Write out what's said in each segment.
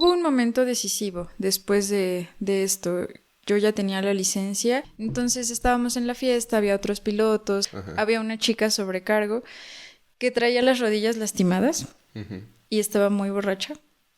Hubo un momento decisivo después de esto. Yo ya tenía la licencia, entonces estábamos en la fiesta, había otros pilotos, había una chica sobrecargo que traía las rodillas lastimadas y estaba muy borracha.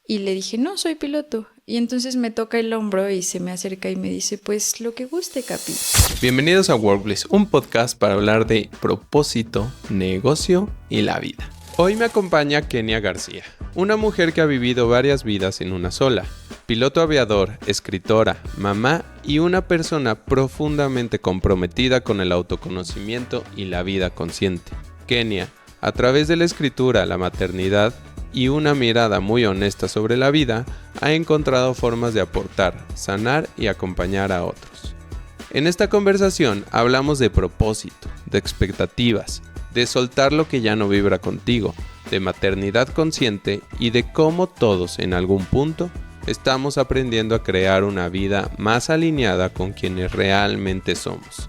Y le dije, no, soy piloto. Y entonces me toca el hombro y se me acerca y me dice, pues lo que guste, Capi. Bienvenidos a Workbliss, un podcast para hablar de propósito, negocio y la vida. Hoy me acompaña Kenia García, una mujer que ha vivido varias vidas en una sola. Piloto aviador, escritora, mamá y una persona profundamente comprometida con el autoconocimiento y la vida consciente. Kenia, a través de la escritura, la maternidad y una mirada muy honesta sobre la vida, ha encontrado formas de aportar, sanar y acompañar a otros. En esta conversación hablamos de propósito, de expectativas, de soltar lo que ya no vibra contigo, de maternidad consciente y de cómo todos en algún punto estamos aprendiendo a crear una vida más alineada con quienes realmente somos.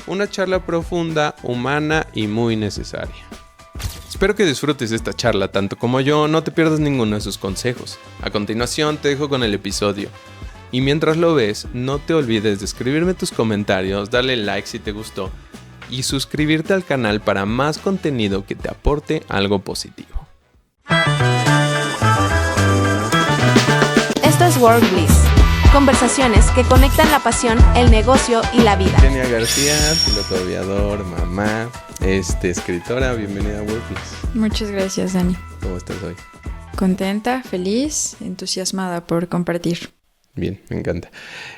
Una charla profunda, humana y muy necesaria. Espero que disfrutes esta charla tanto como yo, no te pierdas ninguno de sus consejos. A continuación te dejo con el episodio. Y mientras lo ves, no te olvides de escribirme tus comentarios, darle like si te gustó y suscribirte al canal para más contenido que te aporte algo positivo. Esto es Workbliss, conversaciones que conectan la pasión, el negocio y la vida. Kenia García, piloto aviador, mamá, escritora, bienvenida a Workbliss. Muchas gracias, Dani. ¿Cómo estás hoy? Contenta, feliz, entusiasmada por compartir. Bien, me encanta.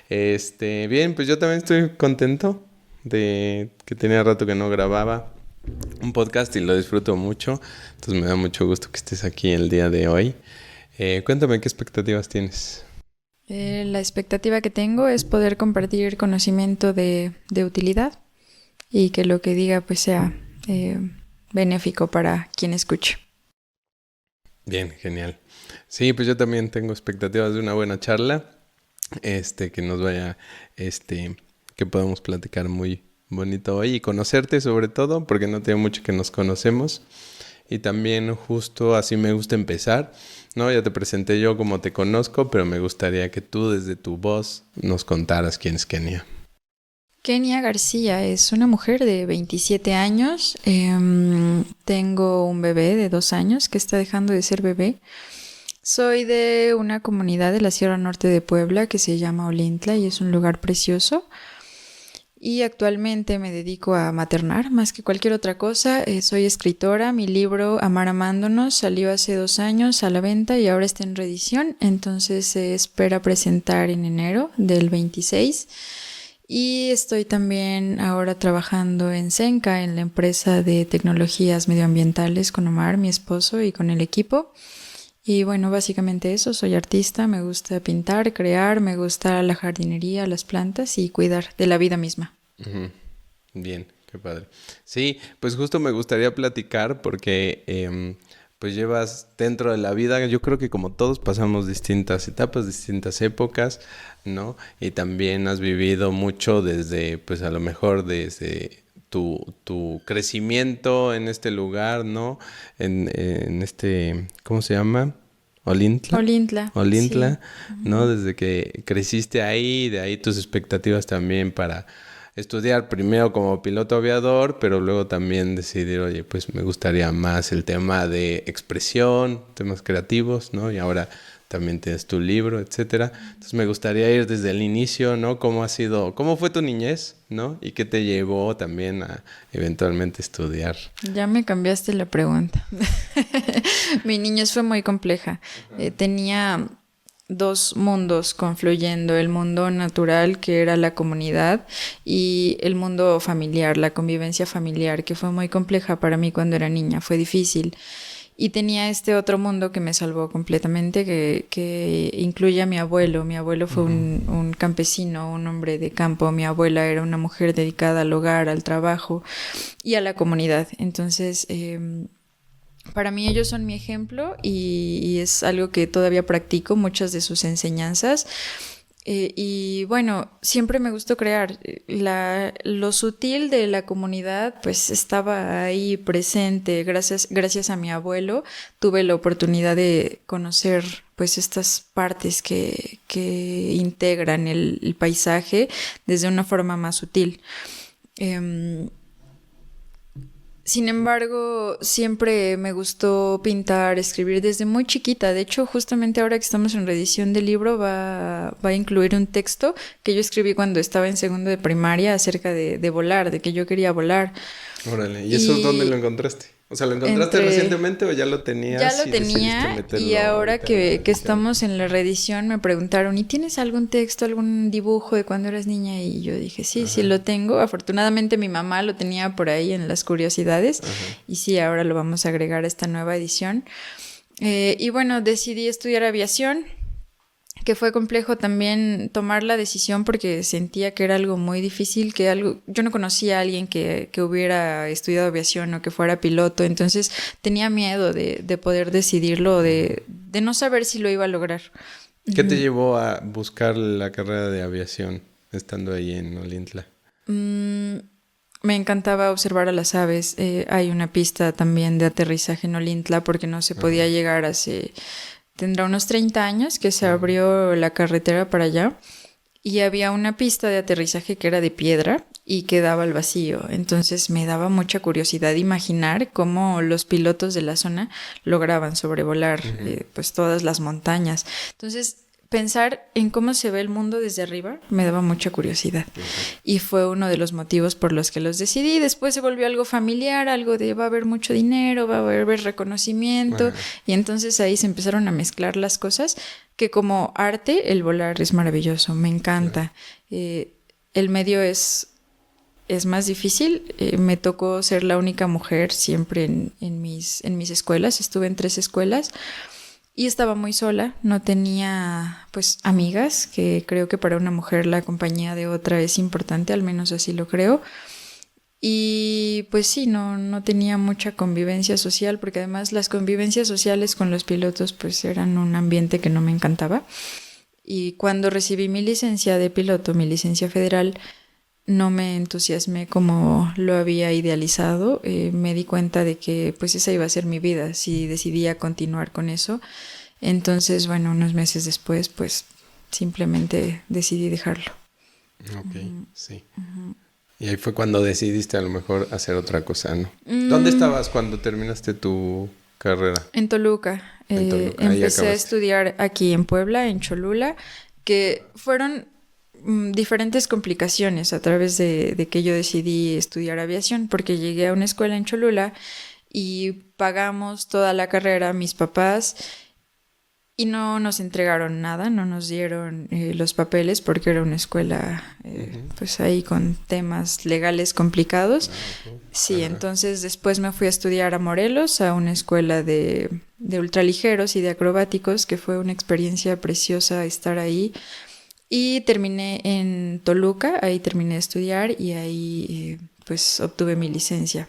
Bien, pues yo también estoy contento de que tenía rato que no grababa un podcast y lo disfruto mucho. Entonces me da mucho gusto que estés aquí el día de hoy. Cuéntame qué expectativas tienes. La expectativa que tengo es poder compartir conocimiento de utilidad y que lo que diga pues sea benéfico para quien escuche. Bien, genial. Sí, pues yo también tengo expectativas de una buena charla. Que nos vaya, que podamos platicar muy bonito hoy y conocerte sobre todo, porque no tiene mucho que nos conocemos. Y también justo así me gusta empezar, ¿no? Ya te presenté yo como te conozco, pero me gustaría que tú desde tu voz nos contaras quién es Kenia. Kenia García es una mujer de 27 años. Tengo un bebé de 2 años que está dejando de ser bebé. Soy de una comunidad de la Sierra Norte de Puebla que se llama Olintla y es un lugar precioso. Y actualmente me dedico a maternar más que cualquier otra cosa. Soy escritora. Mi libro Amar Amándonos salió hace 2 años a la venta y ahora está en reedición. Entonces se espera presentar en enero del 26. Y estoy también ahora trabajando en Senca, en la empresa de tecnologías medioambientales con Omar, mi esposo, y con el equipo. Y bueno, básicamente eso, soy artista, me gusta pintar, crear, me gusta la jardinería, las plantas y cuidar de la vida misma. Uh-huh. Bien, qué padre. Sí, pues justo me gustaría platicar porque pues llevas dentro de la vida, yo creo que como todos pasamos distintas etapas, distintas épocas, ¿no? Y también has vivido mucho desde, pues a lo mejor desde tu crecimiento en este lugar, ¿no? En ¿cómo se llama? Olintla. Olintla, sí. ¿No? Desde que creciste ahí, de ahí tus expectativas también para estudiar primero como piloto aviador, pero luego también decidir, oye, pues me gustaría más el tema de expresión, temas creativos, ¿no? Y ahora también tienes tu libro, etcétera. Entonces me gustaría ir desde el inicio, ¿no? ¿Cómo fue tu niñez, ¿no? Y qué te llevó también a eventualmente estudiar. Ya me cambiaste la pregunta. Mi niñez fue muy compleja. Tenía 2 mundos confluyendo, el mundo natural, que era la comunidad, y el mundo familiar, la convivencia familiar, que fue muy compleja para mí cuando era niña, fue difícil. Y tenía este otro mundo que me salvó completamente, que incluye a mi abuelo. Mi abuelo fue un campesino, un hombre de campo. Mi abuela era una mujer dedicada al hogar, al trabajo y a la comunidad. Entonces, para mí ellos son mi ejemplo y es algo que todavía practico, muchas de sus enseñanzas. Y bueno, siempre me gustó crear. Lo sutil de la comunidad, pues estaba ahí presente. Gracias a mi abuelo, tuve la oportunidad de conocer pues estas partes que integran el paisaje desde una forma más sutil. Sin embargo, siempre me gustó pintar, escribir desde muy chiquita. De hecho, justamente ahora que estamos en reedición del libro va a incluir un texto que yo escribí cuando estaba en segundo de primaria acerca de volar, de que yo quería volar. Órale, ¿y eso dónde lo encontraste? O sea, ¿lo encontraste recientemente o ya lo tenías? Ya lo tenía y ahora que estamos en la reedición me preguntaron, ¿y tienes algún texto, algún dibujo de cuando eras niña? Y yo dije, sí, sí lo tengo. Afortunadamente mi mamá lo tenía por ahí en las curiosidades. Y sí, ahora lo vamos a agregar a esta nueva edición. Y bueno, decidí estudiar aviación, que fue complejo también tomar la decisión porque sentía que era algo muy difícil, yo no conocía a alguien que hubiera estudiado aviación o que fuera piloto, entonces tenía miedo de poder decidirlo, de no saber si lo iba a lograr. ¿Qué te llevó a buscar la carrera de aviación estando ahí en Olintla? Me encantaba observar a las aves. Hay una pista también de aterrizaje en Olintla porque no se podía llegar tendrá unos 30 años que se abrió la carretera para allá y había una pista de aterrizaje que era de piedra y que daba al vacío. Entonces me daba mucha curiosidad imaginar cómo los pilotos de la zona lograban sobrevolar pues todas las montañas. Entonces pensar en cómo se ve el mundo desde arriba me daba mucha curiosidad. Y fue uno de los motivos por los que los decidí. Después se volvió algo familiar, algo de va a haber mucho dinero, va a haber reconocimiento. Y entonces ahí se empezaron a mezclar las cosas, que como arte el volar es maravilloso, me encanta. El medio es más difícil. Me tocó ser la única mujer siempre en mis escuelas. Estuve en 3 escuelas. Y estaba muy sola, no tenía pues amigas, que creo que para una mujer la compañía de otra es importante, al menos así lo creo. Y pues sí, no tenía mucha convivencia social, porque además las convivencias sociales con los pilotos pues eran un ambiente que no me encantaba. Y cuando recibí mi licencia de piloto, mi licencia federal, no me entusiasmé como lo había idealizado. Me di cuenta de que pues esa iba a ser mi vida si decidía continuar con eso. Entonces, bueno, unos meses después pues simplemente decidí dejarlo. Ok, sí. Y ahí fue cuando decidiste a lo mejor hacer otra cosa, ¿no? ¿Dónde estabas cuando terminaste tu carrera? En Toluca. Empecé a estudiar aquí en Puebla, en Cholula, que fueron diferentes complicaciones a través de que yo decidí estudiar aviación, porque llegué a una escuela en Cholula y pagamos toda la carrera mis papás y no nos entregaron nada, no nos dieron los papeles porque era una escuela pues ahí con temas legales complicados. Sí, entonces después me fui a estudiar a Morelos, a una escuela de ultraligeros y de acrobáticos, que fue una experiencia preciosa estar ahí. Y terminé en Toluca, ahí terminé de estudiar y ahí pues obtuve mi licencia.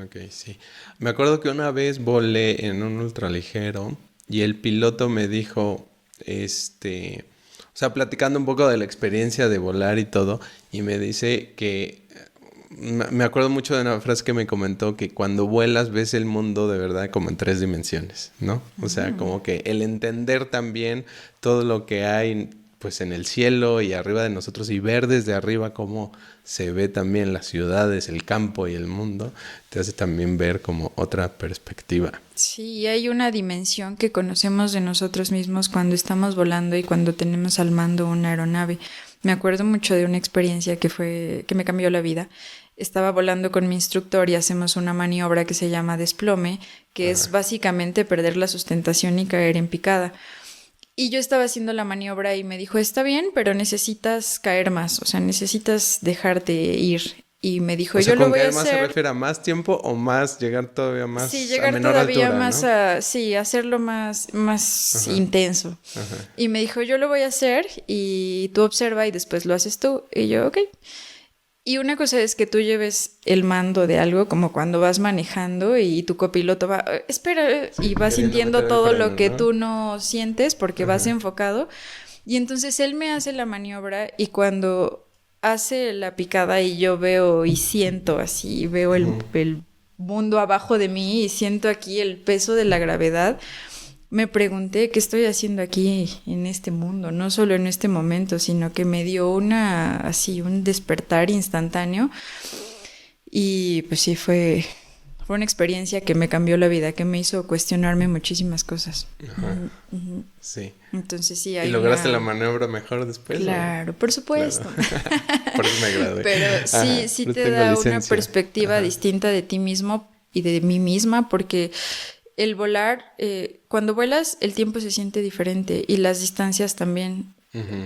Ok, sí. Me acuerdo que una vez volé en un ultraligero y el piloto me dijo, o sea, platicando un poco de la experiencia de volar y todo, y me dice que, me acuerdo mucho de una frase que me comentó, que cuando vuelas ves el mundo de verdad como en 3 dimensiones, ¿no? O sea, como que el entender también todo lo que hay pues en el cielo y arriba de nosotros y ver desde arriba cómo se ve también las ciudades, el campo y el mundo, te hace también ver como otra perspectiva. Sí, hay una dimensión que conocemos de nosotros mismos cuando estamos volando y cuando tenemos al mando una aeronave. Me acuerdo mucho de una experiencia que me cambió la vida. Estaba volando con mi instructor y hacemos una maniobra que se llama desplome, que es básicamente perder la sustentación y caer en picada. Y yo estaba haciendo la maniobra y me dijo, está bien, pero necesitas caer más, o sea, necesitas dejarte ir. Y me dijo, o sea, yo lo voy a caer hacer. ¿Más se refiere a más tiempo o más llegar todavía más sí, llegar a menor todavía altura, más, ¿no? sí, hacerlo más intenso. Y me dijo, yo lo voy a hacer y tú observa y después lo haces tú. Y yo, ok. Y una cosa es que tú lleves el mando de algo, como cuando vas manejando y tu copiloto va, espera, y vas sintiendo todo lo que tú no sientes porque vas enfocado. Y entonces él me hace la maniobra y cuando hace la picada y yo veo y siento así, veo el mundo abajo de mí y siento aquí el peso de la gravedad, me pregunté qué estoy haciendo aquí en este mundo, no solo en este momento, sino que me dio un despertar instantáneo. Y pues sí, fue una experiencia que me cambió la vida, que me hizo cuestionarme muchísimas cosas. Ajá. Sí. Entonces sí, ¿Y lograste la maniobra mejor después? Claro, por supuesto. Claro. Por eso me gradué. Pero sí pues te tengo da licencia. una perspectiva distinta de ti mismo y de mí misma, porque el volar, cuando vuelas, el tiempo se siente diferente y las distancias también.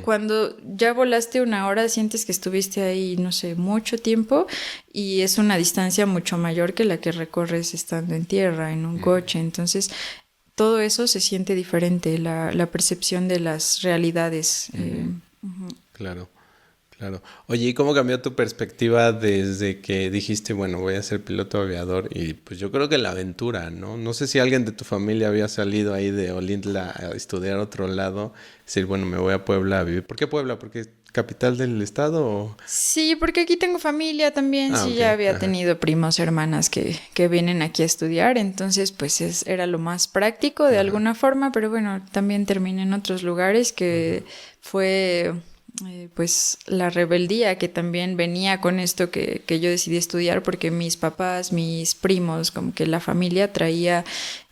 Cuando ya volaste 1 hora, sientes que estuviste ahí, no sé, mucho tiempo y es una distancia mucho mayor que la que recorres estando en tierra, en un coche. Entonces, todo eso se siente diferente, la percepción de las realidades. Claro. Oye, ¿y cómo cambió tu perspectiva desde que dijiste, bueno, voy a ser piloto aviador? Y pues yo creo que la aventura, ¿no? No sé si alguien de tu familia había salido ahí de Olintla a estudiar a otro lado, decir, bueno, me voy a Puebla a vivir. ¿Por qué Puebla? ¿Porque es capital del estado o...? Sí, porque aquí tengo familia también, sí, okay. ya había tenido primos, hermanas que vienen aquí a estudiar, entonces pues era lo más práctico de alguna forma, pero bueno, también terminé en otros lugares que fue... pues la rebeldía que también venía con esto que yo decidí estudiar, porque mis papás, mis primos, como que la familia traía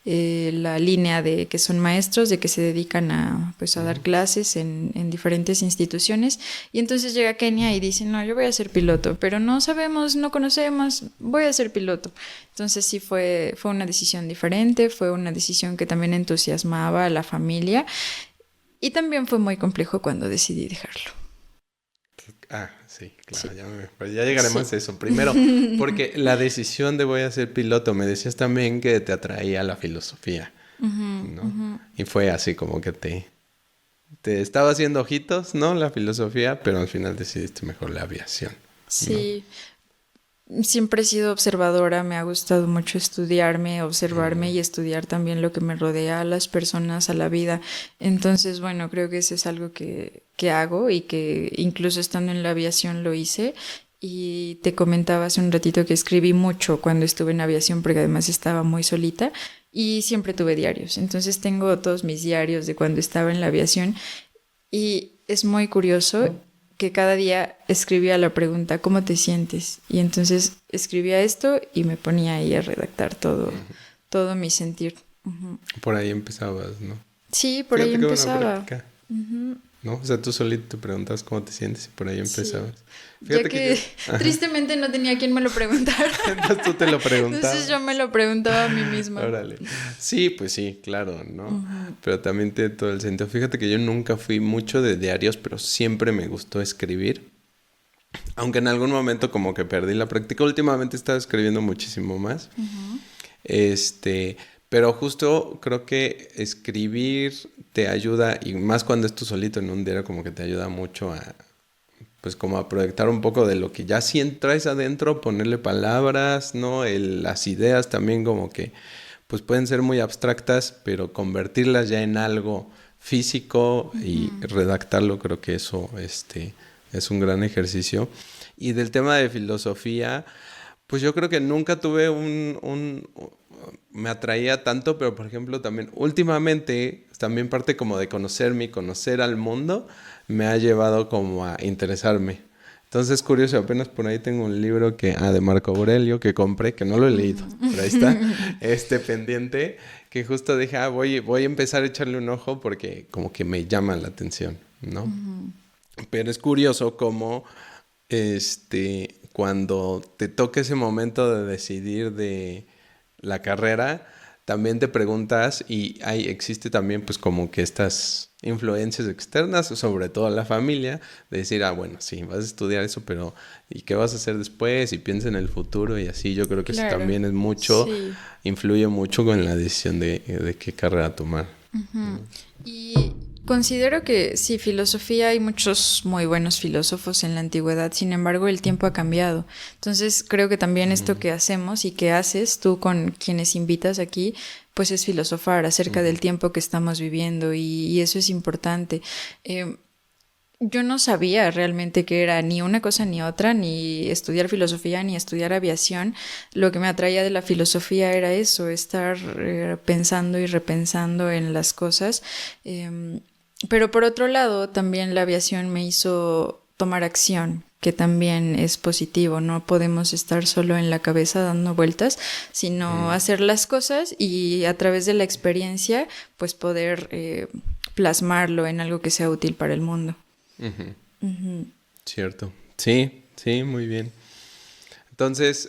la línea de que son maestros, de que se dedican a dar clases en diferentes instituciones, y entonces llega Kenia y dice, no, yo voy a ser piloto, pero no sabemos, no conocemos, voy a ser piloto. Entonces sí fue una decisión diferente, fue una decisión que también entusiasmaba a la familia. Y también fue muy complejo cuando decidí dejarlo. Sí, claro, sí. Pues ya llegaremos a eso. Primero, porque la decisión de voy a ser piloto, me decías también que te atraía la filosofía, ¿no? Y fue así como que te estaba haciendo ojitos, ¿no? La filosofía, pero al final decidiste mejor la aviación. Sí. Siempre he sido observadora, me ha gustado mucho estudiarme, observarme y estudiar también lo que me rodea, a las personas, a la vida. Entonces, bueno, creo que eso es algo que hago y que incluso estando en la aviación lo hice. Y te comentaba hace un ratito que escribí mucho cuando estuve en aviación porque además estaba muy solita y siempre tuve diarios. Entonces tengo todos mis diarios de cuando estaba en la aviación y es muy curioso que cada día escribía la pregunta, ¿cómo te sientes? Y entonces escribía esto y me ponía ahí a redactar todo mi sentir. Por ahí empezabas, ¿no? Sí, por ahí empezaba. ¿No? O sea, tú solito te preguntabas cómo te sientes y por ahí empezabas. Sí. Fíjate que tristemente no tenía quien me lo preguntara. Entonces tú te lo preguntabas. Entonces yo me lo preguntaba a mí misma. Órale. Sí, pues sí, claro, ¿no? Pero también tiene todo el sentido. Fíjate que yo nunca fui mucho de diarios, pero siempre me gustó escribir. Aunque en algún momento como que perdí la práctica. Últimamente he estado escribiendo muchísimo más. Pero justo creo que escribir te ayuda, y más cuando es tú solito en un diario, como que te ayuda mucho a, pues como a proyectar un poco de lo que ya traes adentro, ponerle palabras, ¿no? Las ideas también como que, pues pueden ser muy abstractas, pero convertirlas ya en algo físico y redactarlo, creo que eso es un gran ejercicio. Y del tema de filosofía, pues yo creo que nunca tuve me atraía tanto, pero por ejemplo también últimamente, también parte como de conocerme y conocer al mundo, me ha llevado como a interesarme. Entonces es curioso, apenas por ahí tengo un libro de Marco Aurelio que compré, que no lo he leído, pero ahí está, pendiente, que justo dije, voy a empezar a echarle un ojo porque como que me llama la atención, ¿no? Pero es curioso cómo cuando te toca ese momento de decidir de la carrera, también te preguntas, y existe también pues como que estas influencias externas, sobre todo la familia, de decir, bueno, sí, vas a estudiar eso, pero ¿y qué vas a hacer después? Y piensa en el futuro y así. Yo creo que eso también es mucho, influye mucho con la decisión de qué carrera tomar. Y Considero que sí, filosofía, hay muchos muy buenos filósofos en la antigüedad, sin embargo el tiempo ha cambiado. Entonces creo que también esto que hacemos y que haces tú con quienes invitas aquí, pues es filosofar acerca del tiempo que estamos viviendo y eso es importante. Yo no sabía realmente que era ni una cosa ni otra, ni estudiar filosofía, ni estudiar aviación. Lo que me atraía de la filosofía era eso, estar pensando y repensando en las cosas. Pero por otro lado, también la aviación me hizo tomar acción, que también es positivo. No podemos estar solo en la cabeza dando vueltas, sino hacer las cosas y a través de la experiencia, pues poder plasmarlo en algo que sea útil para el mundo. Cierto. Sí, muy bien. Entonces,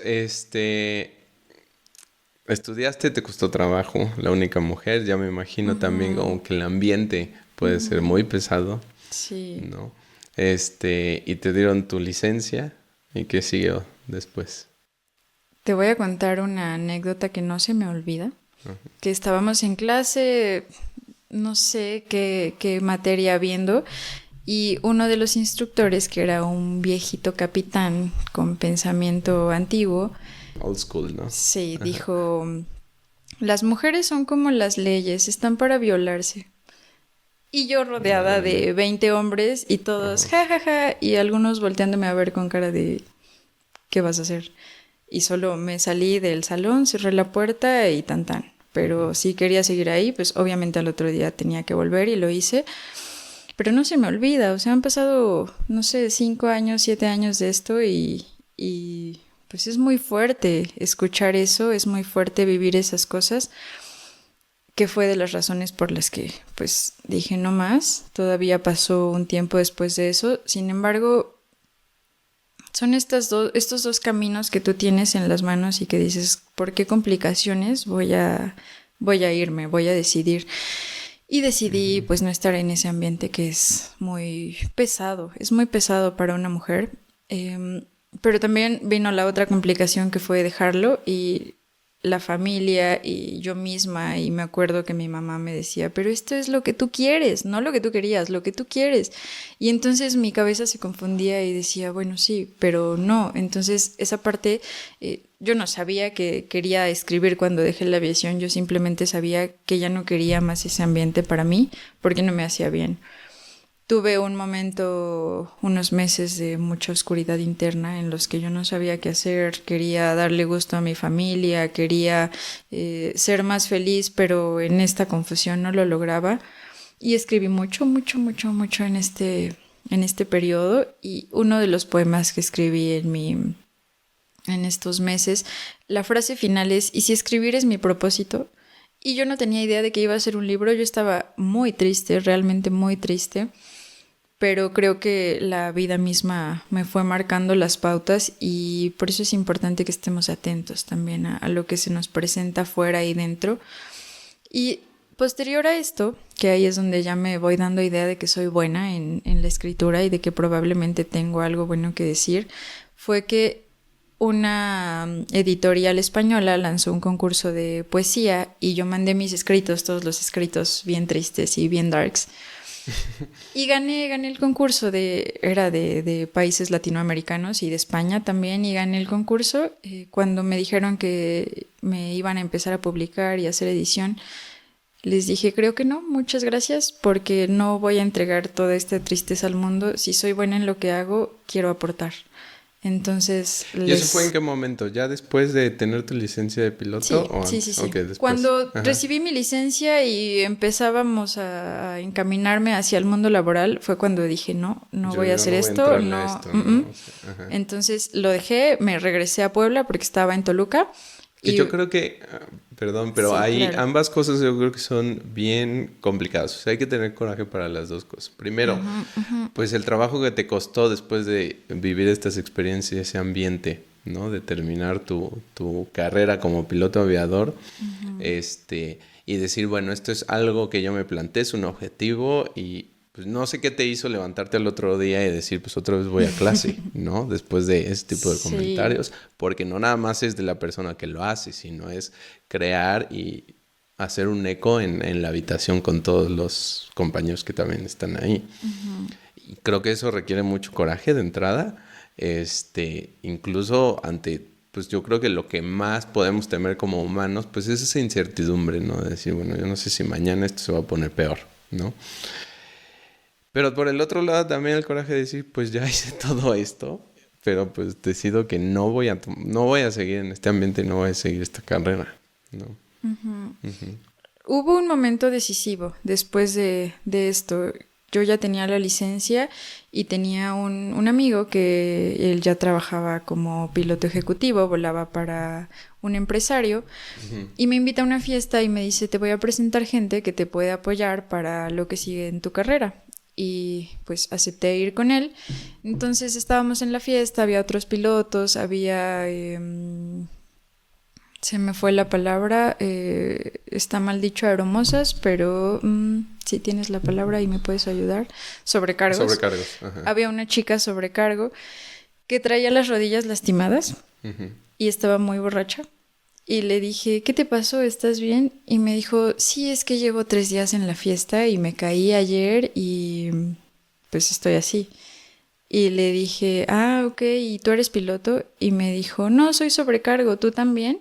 estudiaste, te costó trabajo, la única mujer, ya me imagino también como que el ambiente puede ser muy pesado, Sí. ¿no? Y te dieron tu licencia, ¿y qué siguió después? Te voy a contar una anécdota que no se me olvida. Que estábamos en clase, no sé qué materia viendo, y uno de los instructores, que era un viejito capitán con pensamiento antiguo, Old school, ¿no? sí, dijo, las mujeres son como las leyes, están para violarse. Y yo rodeada de 20 hombres y todos, ja, ja, ja, y algunos volteándome a ver con cara de, ¿qué vas a hacer? Y solo me salí del salón, cerré la puerta y tan tan. Pero si quería seguir ahí, pues obviamente al otro día tenía que volver y lo hice. Pero no se me olvida, o sea, han pasado, no sé, 5 años, 7 años de esto y pues es muy fuerte escuchar eso, es muy fuerte vivir esas cosas, que fue de las razones por las que pues dije no más. Todavía pasó un tiempo después de eso, sin embargo, son estos dos caminos que tú tienes en las manos y que dices, ¿por qué complicaciones voy a irme, voy a decidir? Y decidí pues no estar en ese ambiente que es muy pesado para una mujer. Pero también vino la otra complicación, que fue dejarlo, y la familia y yo misma, y me acuerdo que mi mamá me decía, pero esto es lo que tú quieres, no lo que tú querías, lo que tú quieres. Y entonces mi cabeza se confundía y decía, bueno, sí, pero no. Entonces esa parte, yo no sabía que quería escribir cuando dejé la aviación, yo simplemente sabía que ya no quería más ese ambiente para mí, porque no me hacía bien. Tuve un momento, unos meses de mucha oscuridad interna en los que yo no sabía qué hacer, quería darle gusto a mi familia, quería ser más feliz, pero en esta confusión no lo lograba. Y escribí mucho en este periodo, y uno de los poemas que escribí en estos meses, la frase final es, ¿y si escribir es mi propósito? Y yo no tenía idea de que iba a ser un libro, yo estaba muy triste, realmente muy triste. Pero creo que la vida misma me fue marcando las pautas, y por eso es importante que estemos atentos también a lo que se nos presenta afuera y dentro. Y posterior a esto, que ahí es donde ya me voy dando idea de que soy buena en la escritura y de que probablemente tengo algo bueno que decir, fue que una editorial española lanzó un concurso de poesía y yo mandé mis escritos, todos los escritos bien tristes y bien darks. Y gané el concurso, era de países latinoamericanos y de España también, y gané el concurso. Cuando me dijeron que me iban a empezar a publicar y hacer edición, les dije, creo que no, muchas gracias, porque no voy a entregar toda esta tristeza al mundo. Si soy buena en lo que hago, quiero aportar. Entonces, ¿Y eso fue en qué momento? ¿Ya después de tener tu licencia de piloto? Sí, ¿o sí. Okay, después. Cuando recibí mi licencia y empezábamos a encaminarme hacia el mundo laboral, fue cuando dije, no voy a hacer esto. No. Entonces lo dejé, me regresé a Puebla porque estaba en Toluca. Y yo creo que, perdón, pero sí, ahí claro. ambas cosas yo creo que son bien complicadas. O sea, hay que tener coraje para las dos cosas. Primero, pues el trabajo que te costó después de vivir estas experiencias, ese ambiente, ¿no? De terminar tu carrera como piloto aviador, y decir, bueno, esto es algo que yo me planteé, es un objetivo, y pues no sé qué te hizo levantarte al otro día y decir, pues otra vez voy a clase, ¿no? Después de ese tipo de comentarios, porque no nada más es de la persona que lo hace, sino es crear y hacer un eco en la habitación con todos los compañeros que también están ahí. Y creo que eso requiere mucho coraje de entrada, incluso ante, pues yo creo que lo que más podemos temer como humanos, pues es esa incertidumbre, ¿no? De decir, bueno, yo no sé si mañana esto se va a poner peor, ¿no? Pero por el otro lado también el coraje de decir, pues ya hice todo esto, pero pues decido que no voy a seguir en este ambiente, no voy a seguir esta carrera, ¿no? Hubo un momento decisivo después de esto. Yo ya tenía la licencia y tenía un amigo que él ya trabajaba como piloto ejecutivo, volaba para un empresario y me invita a una fiesta y me dice, te voy a presentar gente que te puede apoyar para lo que sigue en tu carrera. Y pues acepté ir con él. Entonces estábamos en la fiesta, había otros pilotos, había... se me fue la palabra, está mal dicho aeromosas, pero si tienes la palabra y me puedes ayudar. Sobrecargos. Sobrecargos, ajá. Había una chica sobrecargo que traía las rodillas lastimadas y estaba muy borracha. Y le dije, ¿qué te pasó? ¿Estás bien? Y me dijo, sí, es que llevo 3 días en la fiesta y me caí ayer y pues estoy así. Y le dije, ok, ¿y tú eres piloto? Y me dijo, no, soy sobrecargo, ¿tú también?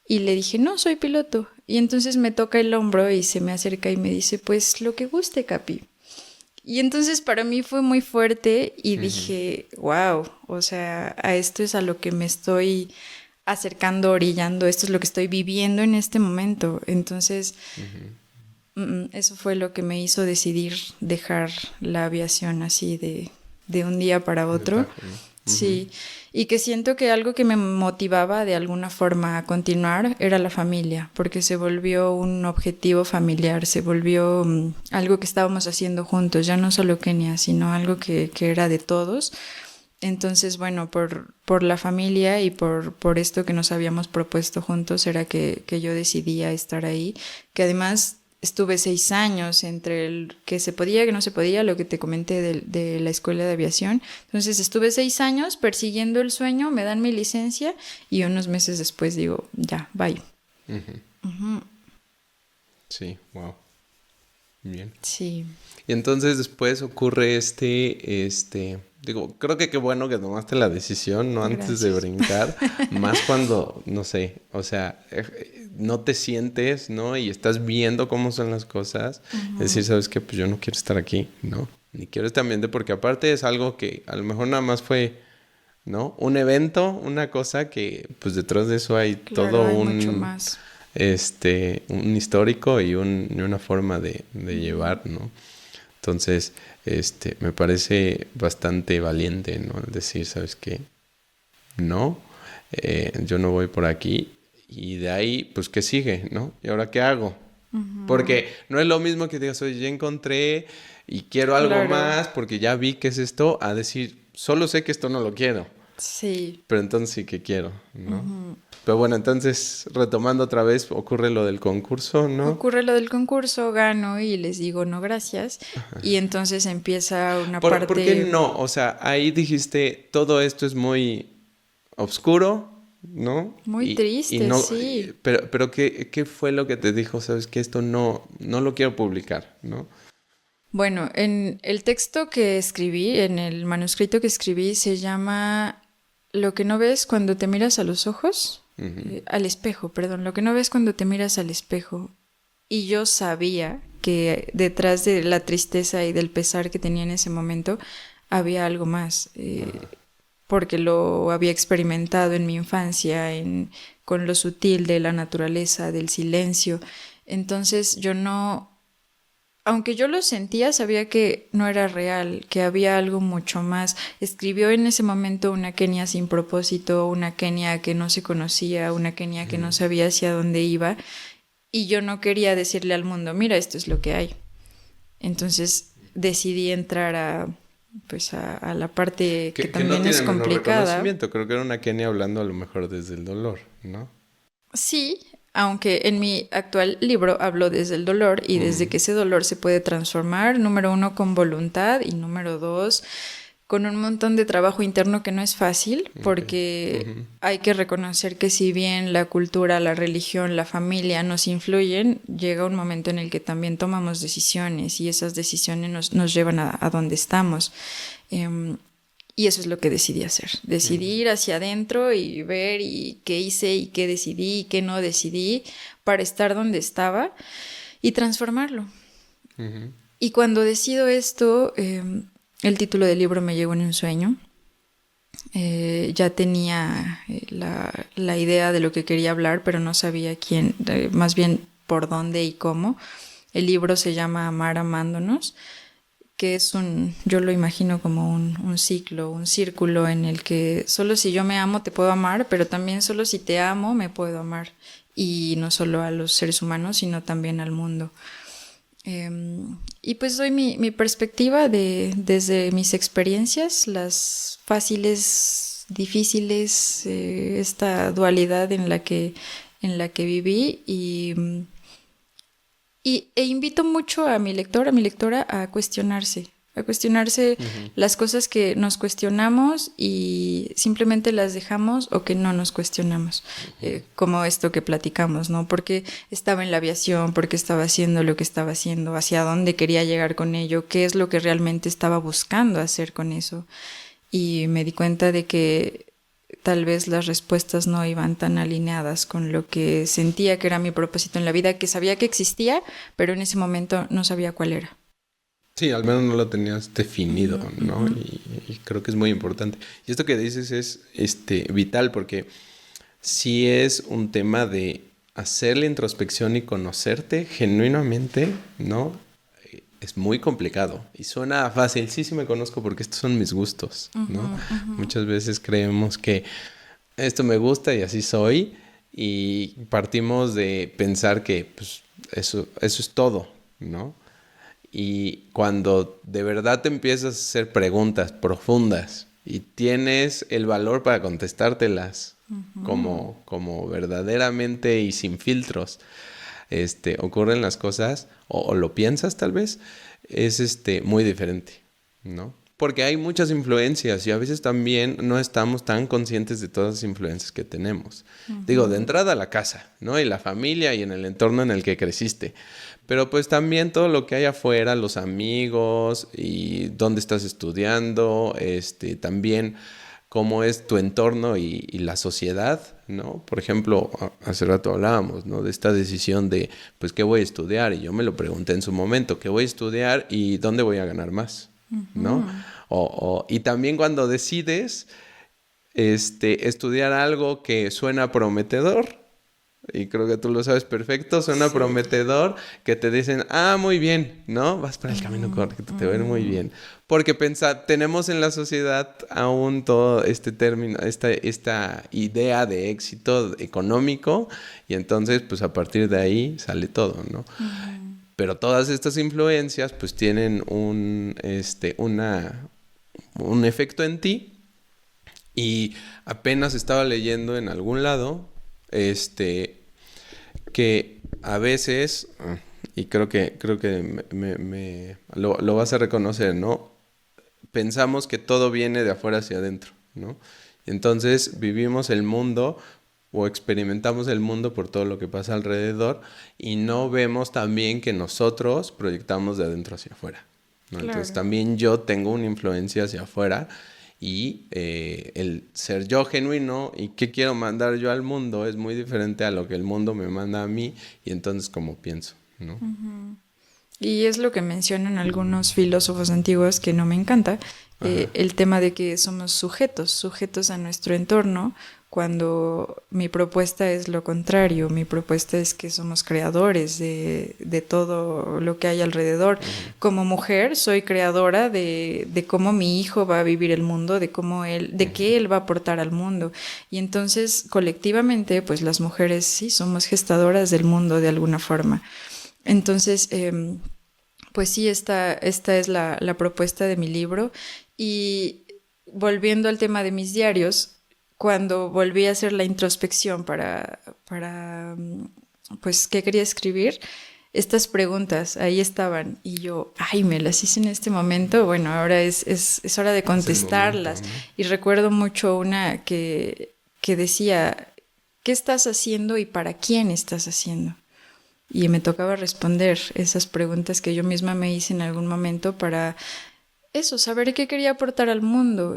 Y le dije, no, soy piloto. Y entonces me toca el hombro y se me acerca y me dice, pues lo que guste, Capi. Y entonces para mí fue muy fuerte y dije, wow, o sea, a esto es a lo que me estoy acercando, orillando, esto es lo que estoy viviendo en este momento. Entonces, eso fue lo que me hizo decidir dejar la aviación así de un día para otro. Sí, y que siento que algo que me motivaba de alguna forma a continuar era la familia, porque se volvió un objetivo familiar, se volvió algo que estábamos haciendo juntos, ya no solo Kenia, sino algo que era de todos. Entonces, bueno, por la familia y por esto que nos habíamos propuesto juntos era que yo decidía estar ahí, que además estuve 6 años entre el que se podía, que no se podía, lo que te comenté de la escuela de aviación. Entonces estuve 6 años persiguiendo el sueño, me dan mi licencia y unos meses después digo, ya, bye. Sí, wow. Bien. Sí. Y entonces después ocurre digo, creo que qué bueno que tomaste la decisión, ¿no? Antes de brincar, más cuando, no sé, o sea, no te sientes, ¿no? Y estás viendo cómo son las cosas. Es decir, ¿sabes qué? Pues yo no quiero estar aquí, ¿no? Ni quiero este ambiente porque aparte es algo que a lo mejor nada más fue, ¿no? Un evento, una cosa que pues detrás de eso hay todo hay mucho más. Un histórico y una forma de llevar, ¿no? Entonces, me parece bastante valiente, ¿no? Decir, ¿sabes qué? No, yo no voy por aquí. Y de ahí, pues, ¿qué sigue, no? ¿Y ahora qué hago? Porque no es lo mismo que digas, oye, ya encontré y quiero algo más porque ya vi que es esto, a decir, solo sé que esto no lo quiero. Sí. Pero entonces sí que quiero, ¿no? Pero bueno, entonces, retomando otra vez, ocurre lo del concurso, ¿no? Ocurre lo del concurso, gano y les digo no gracias. Y entonces empieza una parte... ¿Por qué no? O sea, ahí dijiste, todo esto es muy oscuro, ¿no? Muy triste, no, sí. Pero ¿qué fue lo que te dijo? Sabes que esto no lo quiero publicar, ¿no? Bueno, en el texto que escribí, en el manuscrito que escribí, se llama Lo que no ves cuando te miras a los ojos. Al espejo, perdón, lo que no ves cuando te miras al espejo. Y yo sabía que detrás de la tristeza y del pesar que tenía en ese momento había algo más, porque lo había experimentado en mi infancia, con lo sutil de la naturaleza, del silencio. Entonces yo no, aunque yo lo sentía, sabía que no era real, que había algo mucho más. Escribió en ese momento una Kenia sin propósito, una Kenia que no se conocía, una Kenia que no sabía hacia dónde iba. Y yo no quería decirle al mundo, mira, esto es lo que hay. Entonces decidí entrar a la parte que también no es tiene complicada. Reconocimiento. Creo que era una Kenia hablando a lo mejor desde el dolor, ¿no? Sí, aunque en mi actual libro hablo desde el dolor y desde que ese dolor se puede transformar, número 1, con voluntad y número 2, con un montón de trabajo interno que no es fácil, porque hay que reconocer que si bien la cultura, la religión, la familia nos influyen, llega un momento en el que también tomamos decisiones y esas decisiones nos llevan a donde estamos. Y eso es lo que decidí hacer. Decidí ir hacia adentro y ver y qué hice y qué decidí y qué no decidí para estar donde estaba y transformarlo. Y cuando decido esto, el título del libro me llegó en un sueño. Ya tenía la idea de lo que quería hablar, pero no sabía quién, más bien por dónde y cómo. El libro se llama Amar amándonos, que es yo lo imagino como un ciclo, un círculo en el que solo si yo me amo te puedo amar, pero también solo si te amo me puedo amar. Y no solo a los seres humanos, sino también al mundo. Y pues doy mi perspectiva desde mis experiencias, las fáciles, difíciles, esta dualidad en la que viví e invito mucho a mi lector, a mi lectora a cuestionarse las cosas que nos cuestionamos y simplemente las dejamos o que no nos cuestionamos, como esto que platicamos, ¿no? ¿Por qué estaba en la aviación? ¿Por qué estaba haciendo lo que estaba haciendo? ¿Hacia dónde quería llegar con ello? ¿Qué es lo que realmente estaba buscando hacer con eso? Y me di cuenta de que tal vez las respuestas no iban tan alineadas con lo que sentía que era mi propósito en la vida, que sabía que existía, pero en ese momento no sabía cuál era. Sí, al menos no lo tenías definido, ¿no? Y creo que es muy importante. Y esto que dices es vital porque sí es un tema de hacer la introspección y conocerte genuinamente, ¿no? Es muy complicado y suena fácil. Sí, me conozco porque estos son mis gustos, ¿no? Muchas veces creemos que esto me gusta y así soy y partimos de pensar que pues, eso es todo, ¿no? Y cuando de verdad te empiezas a hacer preguntas profundas y tienes el valor para contestártelas como verdaderamente y sin filtros, ocurren las cosas o lo piensas tal vez, es muy diferente, ¿no? Porque hay muchas influencias y a veces también no estamos tan conscientes de todas las influencias que tenemos. Digo, de entrada la casa, ¿no? Y la familia y en el entorno en el que creciste. Pero pues también todo lo que hay afuera, los amigos y dónde estás estudiando, también cómo es tu entorno y la sociedad, ¿no? Por ejemplo, hace rato hablábamos, ¿no? De esta decisión de, pues, ¿qué voy a estudiar? Y yo me lo pregunté en su momento, ¿qué voy a estudiar y dónde voy a ganar más? ¿No? Y también cuando decides estudiar algo que suena prometedor, y creo que tú lo sabes perfecto, suena prometedor, que te dicen, muy bien, ¿no? Vas por el camino correcto, te va a ir muy bien. Porque tenemos en la sociedad aún todo este término, esta idea de éxito económico, y entonces, pues a partir de ahí sale todo, ¿no? Pero todas estas influencias, pues tienen un efecto en ti, y apenas estaba leyendo en algún lado, que a veces, y creo que lo vas a reconocer, ¿no? Pensamos que todo viene de afuera hacia adentro, ¿no? Entonces vivimos el mundo o experimentamos el mundo por todo lo que pasa alrededor y no vemos también que nosotros proyectamos de adentro hacia afuera, ¿no? Claro. Entonces también yo tengo una influencia hacia afuera y el ser yo genuino y qué quiero mandar yo al mundo es muy diferente a lo que el mundo me manda a mí y entonces como pienso, ¿no? Y es lo que mencionan algunos filósofos antiguos que no me encanta, el tema de que somos sujetos a nuestro entorno, cuando mi propuesta es lo contrario. Mi propuesta es que somos creadores de todo lo que hay alrededor. Como mujer soy creadora de cómo mi hijo va a vivir el mundo, de qué él va a aportar al mundo. Y entonces colectivamente pues las mujeres sí somos gestadoras del mundo de alguna forma. Entonces pues sí, esta es la propuesta de mi libro. Y volviendo al tema de mis diarios, cuando volví a hacer la introspección para pues, qué quería escribir, estas preguntas ahí estaban y yo, ay, me las hice en este momento, bueno, ahora es hora de contestarlas. Momento, ¿no? Y recuerdo mucho una que decía, ¿qué estás haciendo y para quién estás haciendo? Y me tocaba responder esas preguntas que yo misma me hice en algún momento para eso, saber qué quería aportar al mundo.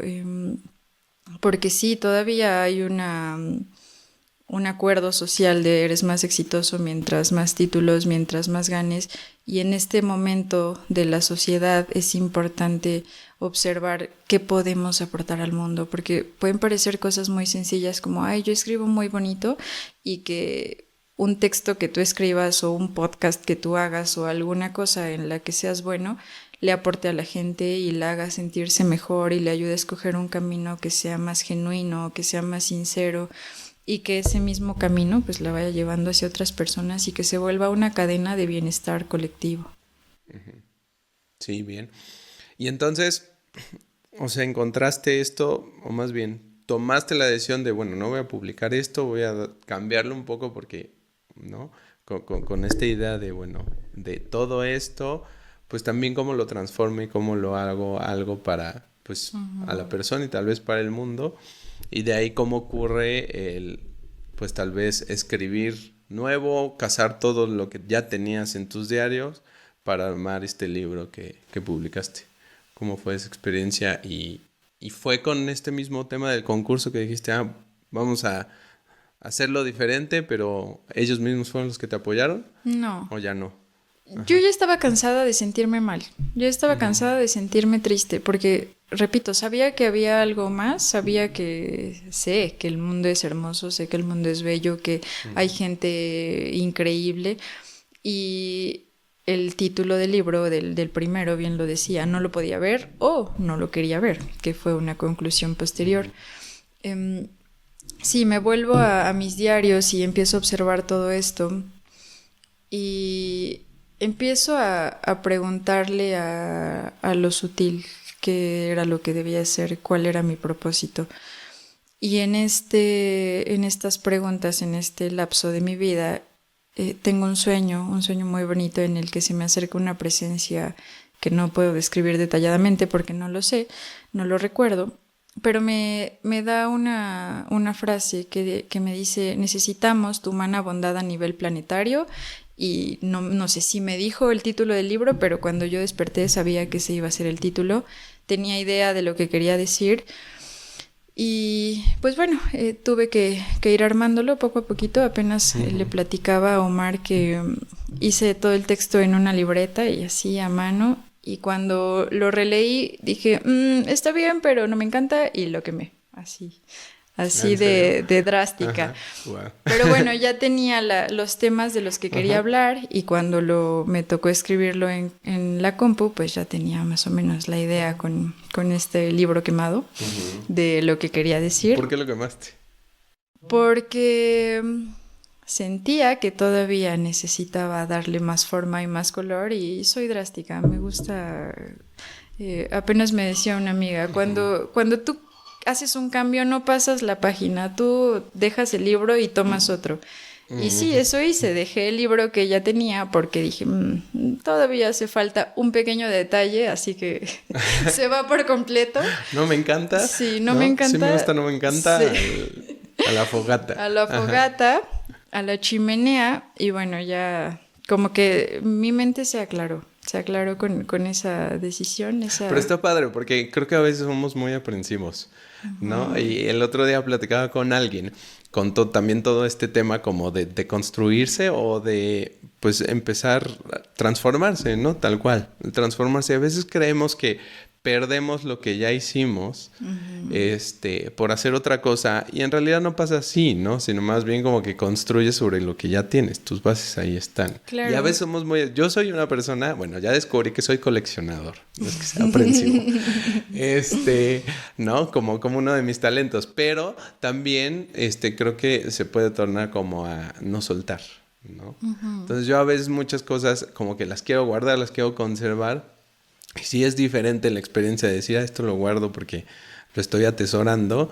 Porque sí, todavía hay un acuerdo social de eres más exitoso mientras más títulos, mientras más ganes, y en este momento de la sociedad es importante observar qué podemos aportar al mundo, porque pueden parecer cosas muy sencillas como, ay, yo escribo muy bonito, y que un texto que tú escribas o un podcast que tú hagas o alguna cosa en la que seas bueno le aporte a la gente y la haga sentirse mejor y le ayude a escoger un camino que sea más genuino, que sea más sincero, y que ese mismo camino pues la vaya llevando hacia otras personas y que se vuelva una cadena de bienestar colectivo. Sí, bien. Y entonces, o sea, encontraste esto, o más bien, tomaste la decisión de, bueno, no voy a publicar esto, voy a cambiarlo un poco porque, ¿no? Con esta idea de, bueno, de todo esto, pues también cómo lo transformo y cómo lo hago algo para, pues, a la persona y tal vez para el mundo. Y de ahí cómo ocurre el, pues tal vez escribir nuevo, cazar todo lo que ya tenías en tus diarios para armar este libro que publicaste. ¿Cómo fue esa experiencia? Y fue con este mismo tema del concurso que dijiste, vamos a hacerlo diferente, pero ellos mismos fueron los que te apoyaron, No. ¿o ya no? Yo ya estaba cansada de sentirme mal, yo estaba cansada de sentirme triste, porque, repito, sabía que había algo más, sabía que sé que el mundo es hermoso, sé que el mundo es bello, que hay gente increíble, y el título del libro, del primero, bien lo decía, no lo podía ver o no lo quería ver, que fue una conclusión posterior. Sí, me vuelvo a mis diarios y empiezo a observar todo esto y empiezo a preguntarle a lo sutil qué era lo que debía hacer, cuál era mi propósito. Y en estas preguntas, en este lapso de mi vida, tengo un sueño muy bonito en el que se me acerca una presencia que no puedo describir detalladamente porque no lo sé, no lo recuerdo, pero me da una frase que me dice, necesitamos tu humana bondad a nivel planetario. Y no sé si me dijo el título del libro, pero cuando yo desperté sabía que ese iba a ser el título, tenía idea de lo que quería decir. Y pues bueno, tuve que ir armándolo poco a poquito. Apenas le platicaba a Omar que hice todo el texto en una libreta y así a mano. Y cuando lo releí dije, está bien, pero no me encanta, y lo quemé. Así de drástica. Ajá. Wow. Pero bueno, ya tenía los temas de los que quería hablar, y cuando me tocó escribirlo en la compu, pues ya tenía más o menos la idea con este libro quemado de lo que quería decir. ¿Por qué lo quemaste? Porque sentía que todavía necesitaba darle más forma y más color, y soy drástica, me gusta... apenas me decía una amiga, cuando tú haces un cambio, no pasas la página, tú dejas el libro y tomas otro. Y sí, eso hice, dejé el libro que ya tenía porque dije, todavía hace falta un pequeño detalle, así que se va por completo. ¿No me encanta? Sí, no me encanta. Sí me gusta, no me encanta. Sí. A la fogata. A la fogata, a la chimenea, y bueno, ya como que mi mente se aclaró con esa decisión. Pero está padre porque creo que a veces somos muy aprensivos, ¿no? Y el otro día platicaba con alguien, contó también todo este tema como de construirse o de, pues, empezar a transformarse, ¿no? Tal cual, transformarse. A veces creemos que perdemos lo que ya hicimos por hacer otra cosa, y en realidad no pasa así, ¿no? Sino más bien como que construyes sobre lo que ya tienes, tus bases ahí están. Claro. Y a veces somos yo soy una persona, bueno, ya descubrí que soy coleccionador, no es que sea aprensivo, ¿no? Como uno de mis talentos, pero también creo que se puede tornar como a no soltar, ¿no? Entonces yo a veces muchas cosas como que las quiero guardar, las quiero conservar. Y sí es diferente la experiencia de decir, esto lo guardo porque lo estoy atesorando,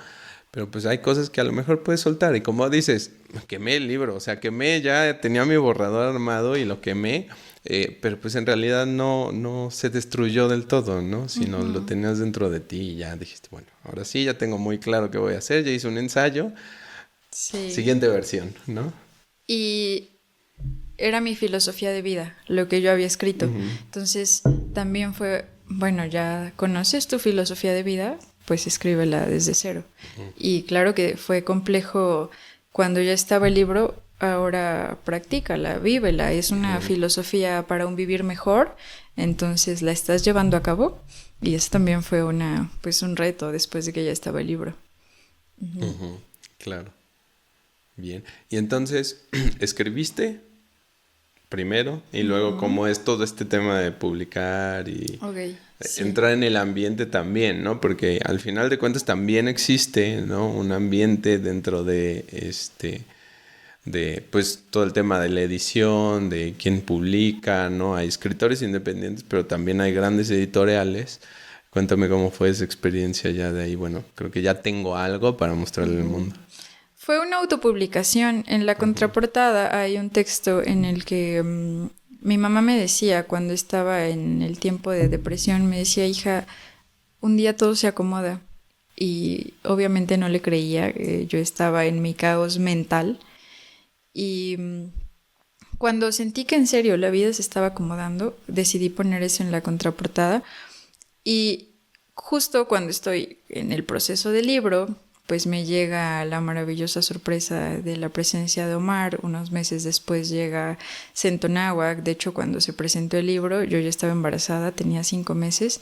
Pero pues hay cosas que a lo mejor puedes soltar. Y como dices, quemé el libro. O sea, quemé, ya tenía mi borrador armado y lo quemé. Pero pues en realidad no se destruyó del todo, ¿no? Sino lo tenías dentro de ti y ya dijiste, bueno, ahora sí ya tengo muy claro qué voy a hacer. Ya hice un ensayo. Sí. Siguiente versión, ¿no? Y era mi filosofía de vida, lo que yo había escrito. Entonces también fue, bueno, ya conoces tu filosofía de vida, pues escríbela desde cero. Y claro que fue complejo cuando ya estaba el libro, ahora practícala, vívela. Es una filosofía para un vivir mejor, entonces la estás llevando a cabo. Y eso también fue pues un reto después de que ya estaba el libro. Claro. Bien. Y entonces, ¿escribiste primero? Y luego, ¿cómo es todo este tema de publicar y Sí. entrar en el ambiente también, ¿no? Porque al final de cuentas también existe, ¿no? Un ambiente dentro de pues todo el tema de la edición, de quién publica, ¿no? Hay escritores independientes, pero también hay grandes editoriales. Cuéntame cómo fue esa experiencia ya de ahí. Bueno, creo que ya tengo algo para mostrarle al mundo. Fue una autopublicación. En la contraportada hay un texto en el que mi mamá me decía, cuando estaba en el tiempo de depresión, me decía, hija, un día todo se acomoda. Y obviamente no le creía, yo estaba en mi caos mental. Y cuando sentí que en serio la vida se estaba acomodando, decidí poner eso en la contraportada. Y justo cuando estoy en el proceso del libro, pues me llega la maravillosa sorpresa de la presencia de Omar. Unos meses después llega Centonáhuac. De hecho, cuando se presentó el libro, yo ya estaba embarazada, tenía 5 meses.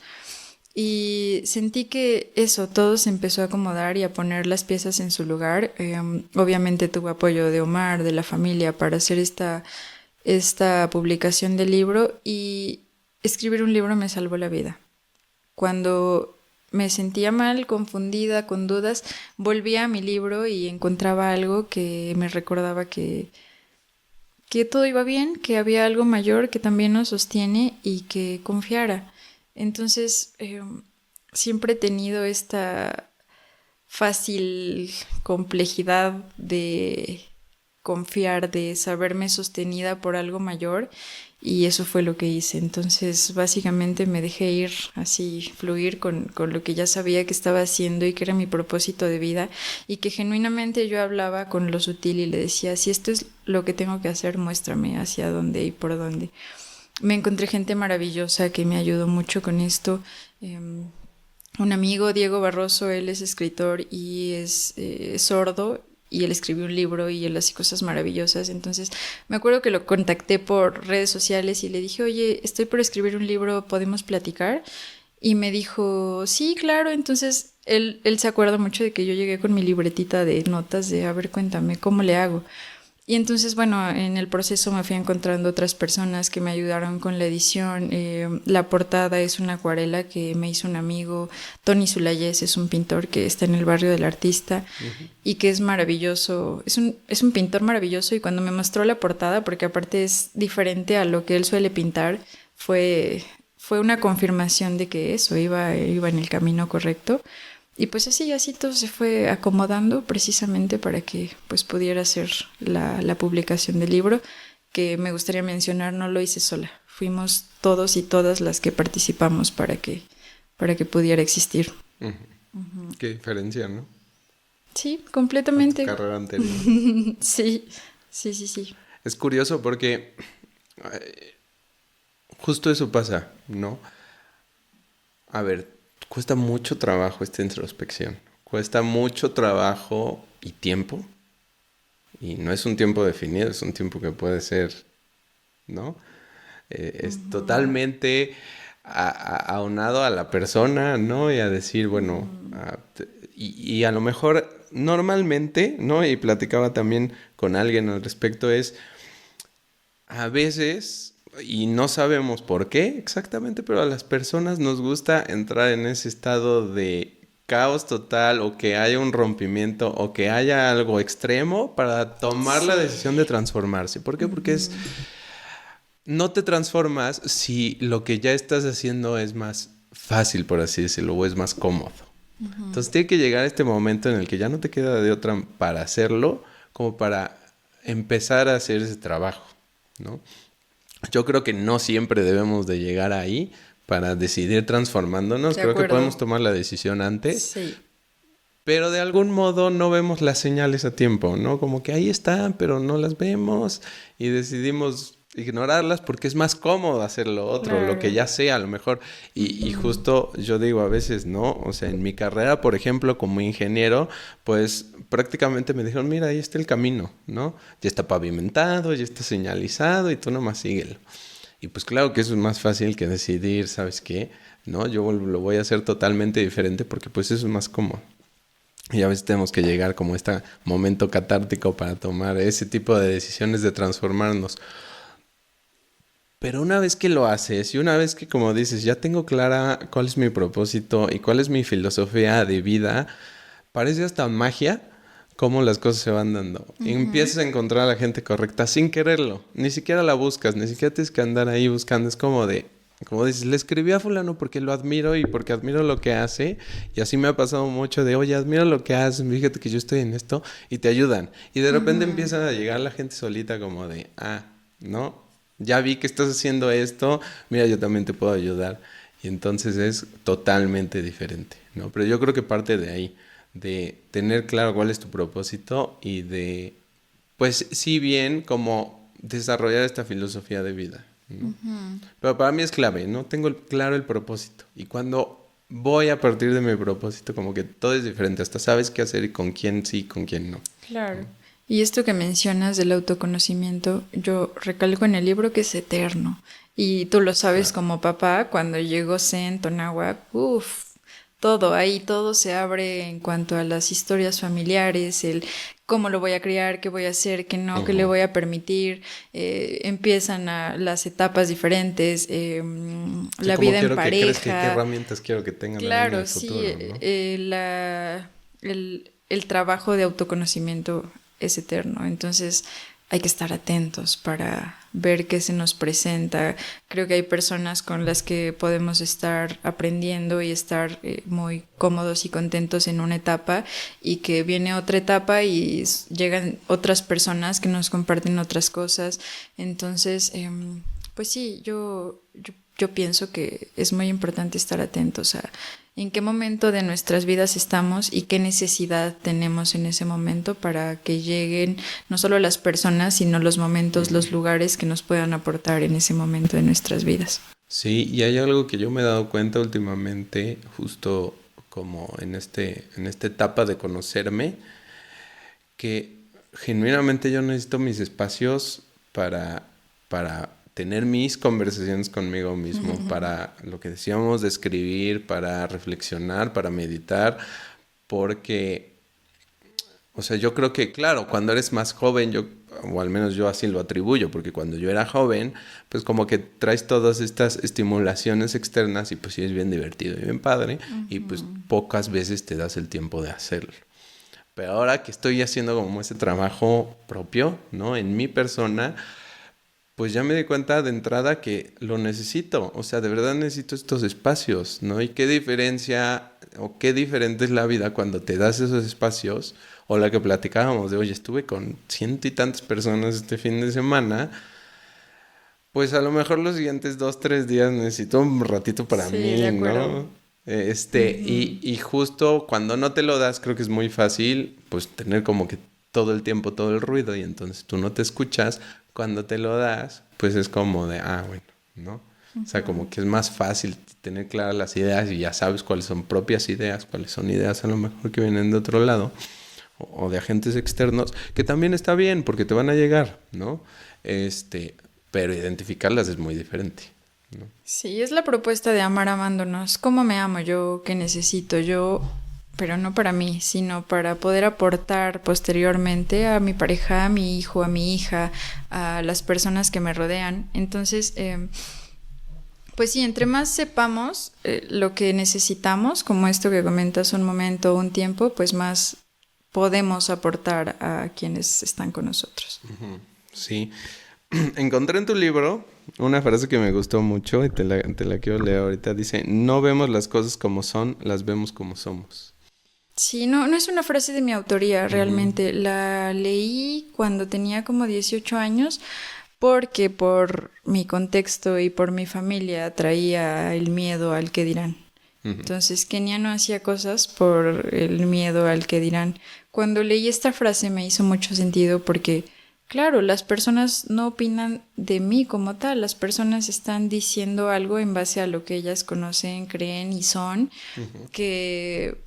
Y sentí que eso, todo se empezó a acomodar y a poner las piezas en su lugar. Obviamente tuve apoyo de Omar, de la familia, para hacer esta publicación del libro. Y escribir un libro me salvó la vida. Cuando me sentía mal, confundida, con dudas, volvía a mi libro y encontraba algo que me recordaba que todo iba bien, que había algo mayor que también nos sostiene y que confiara. Entonces, siempre he tenido esta fácil complejidad de confiar, de saberme sostenida por algo mayor, y eso fue lo que hice. Entonces básicamente me dejé ir, así fluir con lo que ya sabía que estaba haciendo y que era mi propósito de vida, y que genuinamente yo hablaba con lo sutil y le decía, si esto es lo que tengo que hacer, muéstrame hacia dónde y por dónde. Me encontré gente maravillosa que me ayudó mucho con esto. Un amigo, Diego Barroso, él es escritor y es sordo, y él escribió un libro y él hace cosas maravillosas. Entonces me acuerdo que lo contacté por redes sociales y le dije, oye, estoy por escribir un libro, ¿podemos platicar? Y me dijo, sí, claro. Entonces él se acuerda mucho de que yo llegué con mi libretita de notas de, a ver, cuéntame, ¿cómo le hago? Y entonces, bueno, en el proceso me fui encontrando otras personas que me ayudaron con la edición. La portada es una acuarela que me hizo un amigo. Tony Zulayes es un pintor que está en el barrio del Artista y que es maravilloso. Es un pintor maravilloso, y cuando me mostró la portada, porque aparte es diferente a lo que él suele pintar, fue una confirmación de que eso iba en el camino correcto. Y pues así todo se fue acomodando precisamente para que pues pudiera ser la publicación del libro, que me gustaría mencionar, no lo hice sola. Fuimos todos y todas las que participamos para que pudiera existir. Qué diferencia, ¿no? Sí, completamente. Tu carrera anterior. Sí. Es curioso porque justo eso pasa, ¿no? A ver, cuesta mucho trabajo esta introspección. Cuesta mucho trabajo y tiempo. Y no es un tiempo definido, es un tiempo que puede ser, ¿no? Es totalmente aunado a la persona, ¿no? Y a decir, bueno, y a lo mejor normalmente, ¿no? Y platicaba también con alguien al respecto, es a veces, y no sabemos por qué exactamente, pero a las personas nos gusta entrar en ese estado de caos total, o que haya un rompimiento, o que haya algo extremo para tomar la decisión de transformarse. ¿Por qué? Porque no te transformas si lo que ya estás haciendo es más fácil, por así decirlo, o es más cómodo, Entonces tiene que llegar este momento en el que ya no te queda de otra para hacerlo, como para empezar a hacer ese trabajo, ¿no? Yo creo que no siempre debemos de llegar ahí para decidir transformándonos. De Creo que acuerdo. podemos tomar la decisión antes, Sí. pero de algún modo no vemos las señales a tiempo, ¿no? Como que ahí están, pero no las vemos y decidimos ignorarlas porque es más cómodo hacer lo otro, Claro. lo que ya sea, a lo mejor. Y justo yo digo a veces, ¿no? O sea, en mi carrera, por ejemplo, como ingeniero, pues prácticamente me dijeron, mira, ahí está el camino, ¿no? Ya está pavimentado, ya está señalizado y tú nomás síguelo. Y pues claro que eso es más fácil que decidir, ¿sabes qué? ¿No? Yo lo voy a hacer totalmente diferente porque pues eso es más cómodo. Y a veces tenemos que llegar como a este momento catártico para tomar ese tipo de decisiones de transformarnos. Pero una vez que lo haces y una vez que, como dices, ya tengo clara cuál es mi propósito y cuál es mi filosofía de vida, parece hasta magia cómo las cosas se van dando. Y empiezas a encontrar a la gente correcta sin quererlo. Ni siquiera la buscas, ni siquiera tienes que andar ahí buscando. Es como de, como dices, le escribí a fulano porque lo admiro y porque admiro lo que hace. Y así me ha pasado mucho de, oye, admiro lo que haces, fíjate que yo estoy en esto. Y te ayudan. Y de repente empiezan a llegar la gente solita como de, ¿no? Ya vi que estás haciendo esto, mira, yo también te puedo ayudar. Y entonces es totalmente diferente, ¿no? Pero yo creo que parte de ahí, de tener claro cuál es tu propósito y de, pues sí bien, como desarrollar esta filosofía de vida, ¿no? Pero para mí es clave, ¿no? Tengo claro el propósito. Y cuando voy a partir de mi propósito, como que todo es diferente. Hasta sabes qué hacer y con quién sí y con quién no. Claro. Y esto que mencionas del autoconocimiento, yo recalco en el libro que es eterno. Y tú lo sabes como papá, cuando llegó Zen, Tonáhuac, todo se abre en cuanto a las historias familiares, el cómo lo voy a criar, qué voy a hacer, qué no, qué le voy a permitir. Empiezan las etapas diferentes, la ¿Cómo vida en quiero que pareja. crezca y qué herramientas quiero que tenga en Claro, el futuro, sí, ¿no? el trabajo de autoconocimiento es eterno, entonces hay que estar atentos para ver qué se nos presenta. Creo que hay personas con las que podemos estar aprendiendo y estar muy cómodos y contentos en una etapa, y que viene otra etapa y llegan otras personas que nos comparten otras cosas. Entonces, pues sí, yo pienso que es muy importante estar atentos a en qué momento de nuestras vidas estamos y qué necesidad tenemos en ese momento para que lleguen no solo las personas, sino los momentos, los lugares que nos puedan aportar en ese momento de nuestras vidas. Sí, y hay algo que yo me he dado cuenta últimamente, justo como en esta etapa de conocerme, que genuinamente yo necesito mis espacios para tener mis conversaciones conmigo mismo, para lo que decíamos de escribir, para reflexionar, para meditar, porque, o sea, yo creo que, claro, cuando eres más joven, o al menos yo así lo atribuyo, porque cuando yo era joven, pues como que traes todas estas estimulaciones externas y pues sí es bien divertido y bien padre, y pues pocas veces te das el tiempo de hacerlo. Pero ahora que estoy haciendo como ese trabajo propio, ¿no? En mi persona, pues ya me di cuenta de entrada que lo necesito. O sea, de verdad necesito estos espacios, ¿no? Y qué diferencia o qué diferente es la vida cuando te das esos espacios. O la que platicábamos de, oye, estuve con 100 y tantas personas este fin de semana. Pues a lo mejor los siguientes 2-3 días necesito un ratito para Sí, mí, de acuerdo. ¿no? Y justo cuando no te lo das, creo que es muy fácil, pues tener como que todo el tiempo todo el ruido y entonces tú no te escuchas. Cuando te lo das, pues es como de, bueno, ¿no? O sea, como que es más fácil tener claras las ideas y ya sabes cuáles son propias ideas, cuáles son ideas a lo mejor que vienen de otro lado o de agentes externos, que también está bien porque te van a llegar, ¿no? Pero identificarlas es muy diferente, ¿no? Sí, es la propuesta de amar amándonos. ¿Cómo me amo yo? ¿Qué necesito yo? Pero no para mí, sino para poder aportar posteriormente a mi pareja, a mi hijo, a mi hija, a las personas que me rodean. Entonces, pues sí, entre más sepamos lo que necesitamos, como esto que comentas, un momento, un tiempo, pues más podemos aportar a quienes están con nosotros. Sí, encontré en tu libro una frase que me gustó mucho y te la quiero leer ahorita. Dice, no vemos las cosas como son, las vemos como somos. Sí, no es una frase de mi autoría, realmente. La leí cuando tenía como 18 años porque por mi contexto y por mi familia traía el miedo al que dirán. Entonces Kenia no hacía cosas por el miedo al que dirán. Cuando leí esta frase me hizo mucho sentido porque, claro, las personas no opinan de mí como tal, las personas están diciendo algo en base a lo que ellas conocen, creen y son, que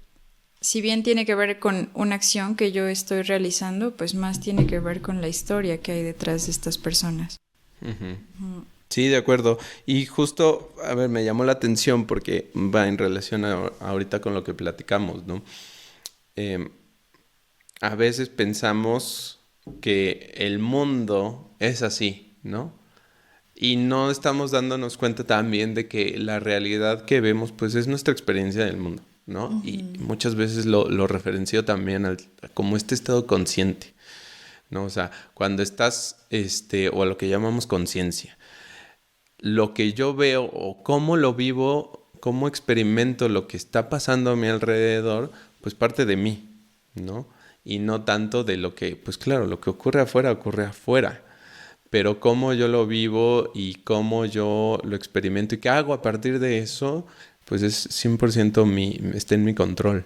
si bien tiene que ver con una acción que yo estoy realizando, pues más tiene que ver con la historia que hay detrás de estas personas. Sí, de acuerdo. Y justo, a ver, me llamó la atención porque va en relación ahorita con lo que platicamos, ¿no? A veces pensamos que el mundo es así, ¿no? Y no estamos dándonos cuenta también de que la realidad que vemos, pues es nuestra experiencia del mundo, ¿no? Y muchas veces lo referencio también como este estado consciente, ¿no? O sea, cuando estás, o a lo que llamamos conciencia. Lo que yo veo o cómo lo vivo, cómo experimento lo que está pasando a mi alrededor, pues parte de mí, ¿no? Y no tanto de lo que, pues claro, lo que ocurre afuera. Pero cómo yo lo vivo y cómo yo lo experimento y qué hago a partir de eso, pues es 100% está en mi control.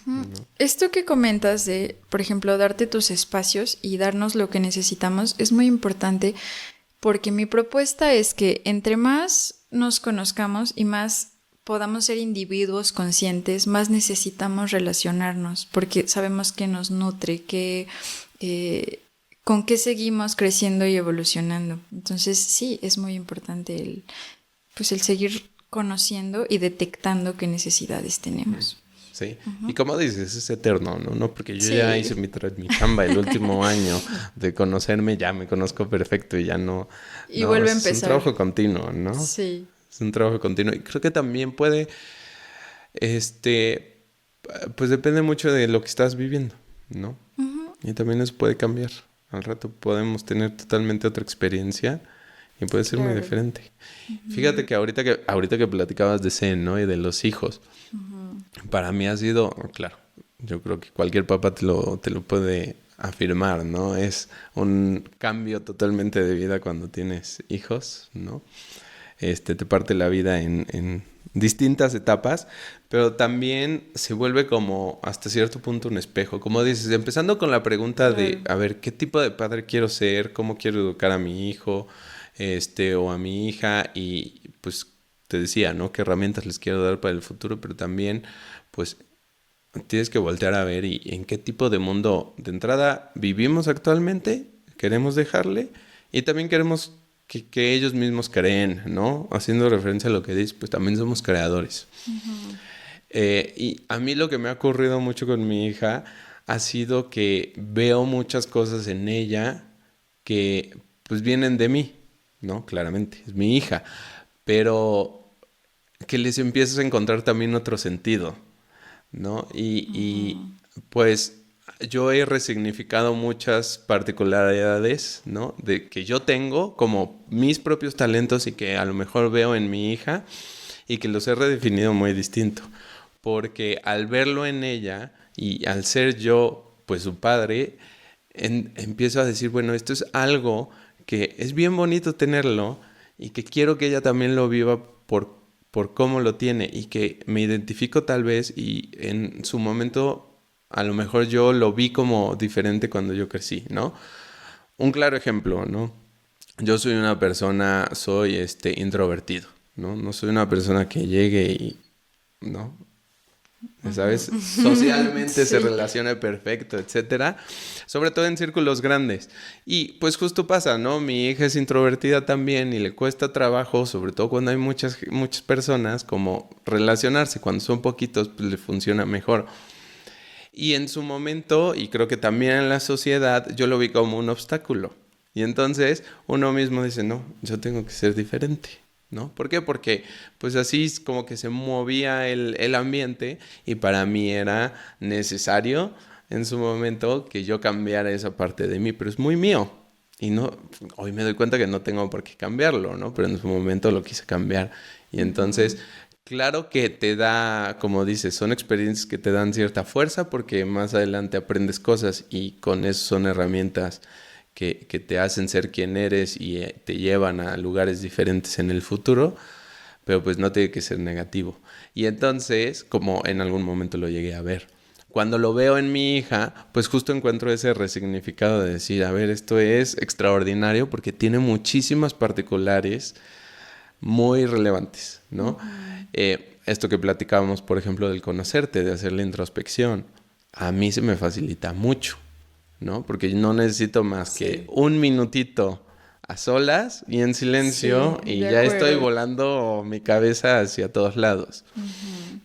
¿No? Esto que comentas de, por ejemplo, darte tus espacios y darnos lo que necesitamos es muy importante porque mi propuesta es que entre más nos conozcamos y más podamos ser individuos conscientes, más necesitamos relacionarnos porque sabemos que nos nutre, que con qué seguimos creciendo y evolucionando. Entonces sí, es muy importante el seguir conociendo y detectando qué necesidades tenemos. Sí, y como dices, es eterno, ¿no? No, porque yo ya hice mi chamba el último año de conocerme, ya me conozco perfecto y ya no... Y vuelve a empezar. Es un trabajo continuo, ¿no? Sí. Es un trabajo continuo. Y creo que también puede, pues depende mucho de lo que estás viviendo, ¿no? Y también eso puede cambiar. Al rato podemos tener totalmente otra experiencia y puede ser muy diferente. Fíjate que ahorita que platicabas de Zen, ¿no? Y de los hijos, para mí ha sido, claro, yo creo que cualquier papá te lo puede afirmar, ¿no? Es un cambio totalmente de vida cuando tienes hijos, ¿no? Te parte la vida en distintas etapas, pero también se vuelve como hasta cierto punto un espejo. Como dices, empezando con la pregunta de, a ver, ¿qué tipo de padre quiero ser? ¿Cómo quiero educar a mi hijo? O a mi hija, y pues te decía, ¿no? ¿Qué herramientas les quiero dar para el futuro? Pero también, pues, tienes que voltear a ver y en qué tipo de mundo de entrada vivimos actualmente, queremos dejarle, y también queremos que ellos mismos creen, ¿no? Haciendo referencia a lo que dices, pues también somos creadores. Y a mí lo que me ha ocurrido mucho con mi hija ha sido que veo muchas cosas en ella que pues vienen de mí, ¿no? Claramente, es mi hija, pero que les empiezas a encontrar también otro sentido, ¿no? Y pues yo he resignificado muchas particularidades, ¿no? De que yo tengo como mis propios talentos y que a lo mejor veo en mi hija y que los he redefinido muy distinto, porque al verlo en ella y al ser yo, pues su padre, empiezo a decir, bueno, esto es algo que es bien bonito tenerlo y que quiero que ella también lo viva por cómo lo tiene y que me identifico tal vez y en su momento a lo mejor yo lo vi como diferente cuando yo crecí, ¿no? Un claro ejemplo, ¿no? Yo soy una persona, soy introvertido, ¿no? No soy una persona que llegue y, ¿no? ¿Sabes? Socialmente se relaciona perfecto, etcétera. Sobre todo en círculos grandes. Y pues justo pasa, ¿no? Mi hija es introvertida también y le cuesta trabajo, sobre todo cuando hay muchas personas, como relacionarse. Cuando son poquitos, pues le funciona mejor. Y en su momento, y creo que también en la sociedad, yo lo vi como un obstáculo. Y entonces uno mismo dice, no, yo tengo que ser diferente, ¿no? ¿Por qué? Porque pues así es como que se movía el ambiente y para mí era necesario en su momento que yo cambiara esa parte de mí, pero es muy mío. Y no, hoy me doy cuenta que no tengo por qué cambiarlo, ¿no? Pero en su momento lo quise cambiar. Y entonces, claro que te da, como dices, son experiencias que te dan cierta fuerza porque más adelante aprendes cosas y con eso son herramientas que te hacen ser quien eres y te llevan a lugares diferentes en el futuro, pero pues no tiene que ser negativo. Y entonces, como en algún momento lo llegué a ver, cuando lo veo en mi hija, pues justo encuentro ese resignificado de decir, a ver, esto es extraordinario porque tiene muchísimas particulares muy relevantes, ¿no? Esto que platicábamos, por ejemplo, del conocerte, de hacer la introspección, a mí se me facilita mucho, ¿no? Porque no necesito más que un minutito a solas y en silencio y ya estoy volando mi cabeza hacia todos lados,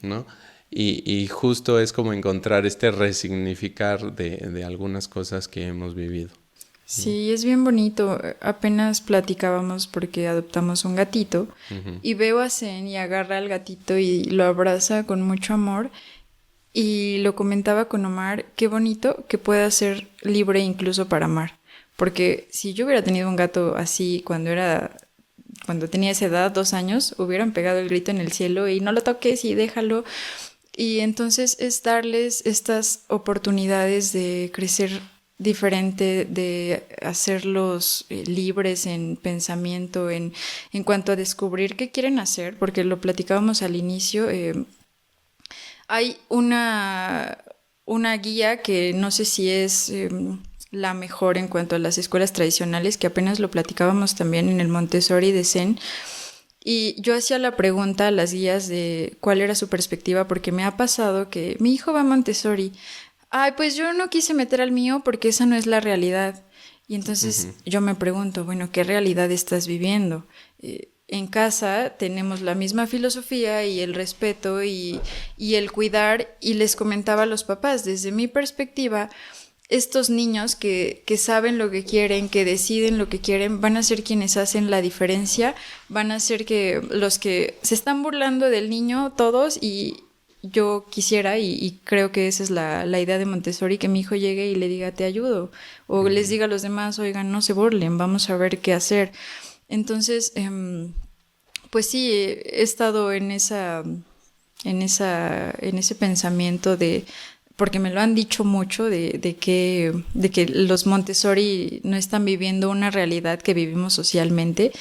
¿no? Y justo es como encontrar este resignificar de algunas cosas que hemos vivido. Sí, es bien bonito. Apenas platicábamos porque adoptamos un gatito y veo a Zen y agarra al gatito y lo abraza con mucho amor. Y lo comentaba con Omar, qué bonito que pueda ser libre incluso para amar. Porque si yo hubiera tenido un gato así cuando tenía esa edad, 2 años, hubieran pegado el grito en el cielo y no lo toques y déjalo. Y entonces es darles estas oportunidades de crecer diferente, de hacerlos libres en pensamiento, en cuanto a descubrir qué quieren hacer, porque lo platicábamos al inicio. Hay una guía que no sé si es la mejor en cuanto a las escuelas tradicionales, que apenas lo platicábamos también en el Montessori de Zen. Y yo hacía la pregunta a las guías de cuál era su perspectiva, porque me ha pasado que mi hijo va a Montessori. Ay, pues yo no quise meter al mío porque esa no es la realidad. Y entonces yo me pregunto, bueno, ¿qué realidad estás viviendo? En casa tenemos la misma filosofía y el respeto y el cuidar, y les comentaba a los papás, desde mi perspectiva, estos niños que saben lo que quieren, que deciden lo que quieren, van a ser quienes hacen la diferencia, van a ser que los que se están burlando del niño todos, y yo quisiera y creo que esa es la idea de Montessori, que mi hijo llegue y le diga te ayudo, o les diga a los demás, oigan, no se burlen, vamos a ver qué hacer. Entonces, pues sí, he estado en ese pensamiento porque me lo han dicho mucho, de que los Montessori no están viviendo una realidad que vivimos socialmente,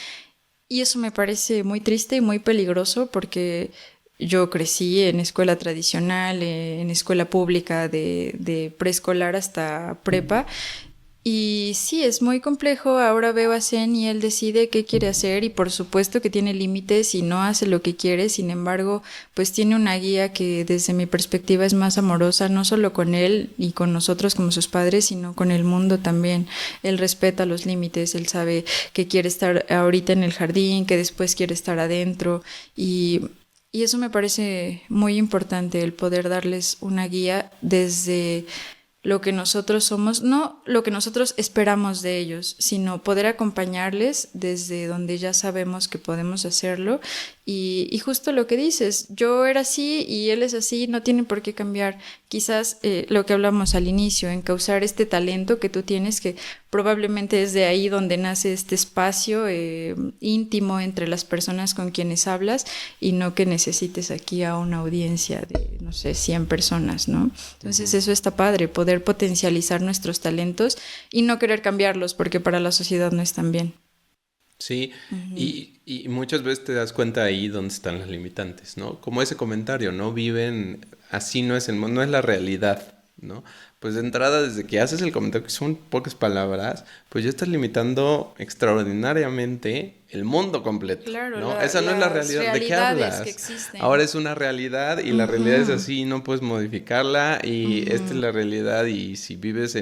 y eso me parece muy triste y muy peligroso, porque yo crecí en escuela tradicional, en escuela pública de preescolar hasta prepa. Y sí, es muy complejo. Ahora veo a Zen y él decide qué quiere hacer, y por supuesto que tiene límites y no hace lo que quiere. Sin embargo, pues tiene una guía que desde mi perspectiva es más amorosa, no solo con él y con nosotros como sus padres, sino con el mundo también. Él respeta los límites, él sabe que quiere estar ahorita en el jardín, que después quiere estar adentro, y eso me parece muy importante, el poder darles una guía desde lo que nosotros somos, no lo que nosotros esperamos de ellos, sino poder acompañarles desde donde ya sabemos que podemos hacerlo. Y justo lo que dices, yo era así y él es así, no tiene por qué cambiar. Quizás lo que hablamos al inicio, encauzar este talento que tú tienes, que probablemente es de ahí donde nace este espacio íntimo entre las personas con quienes hablas, y no que necesites aquí a una audiencia de, no sé, 100 personas, ¿no? Entonces eso está padre, poder potencializar nuestros talentos y no querer cambiarlos, porque para la sociedad no están bien. Sí, y muchas veces te das cuenta ahí donde están las limitantes, ¿no? Como ese comentario, ¿no? Viven, así no es no es la realidad, ¿no? Pues de entrada, desde que haces el comentario, que son pocas palabras, pues ya estás limitando extraordinariamente el mundo completo, claro, ¿no? Esa no es la realidad. ¿De qué hablas? Que existen. Ahora es una realidad y la realidad es así, no puedes modificarla, y esta es la realidad. Y si vives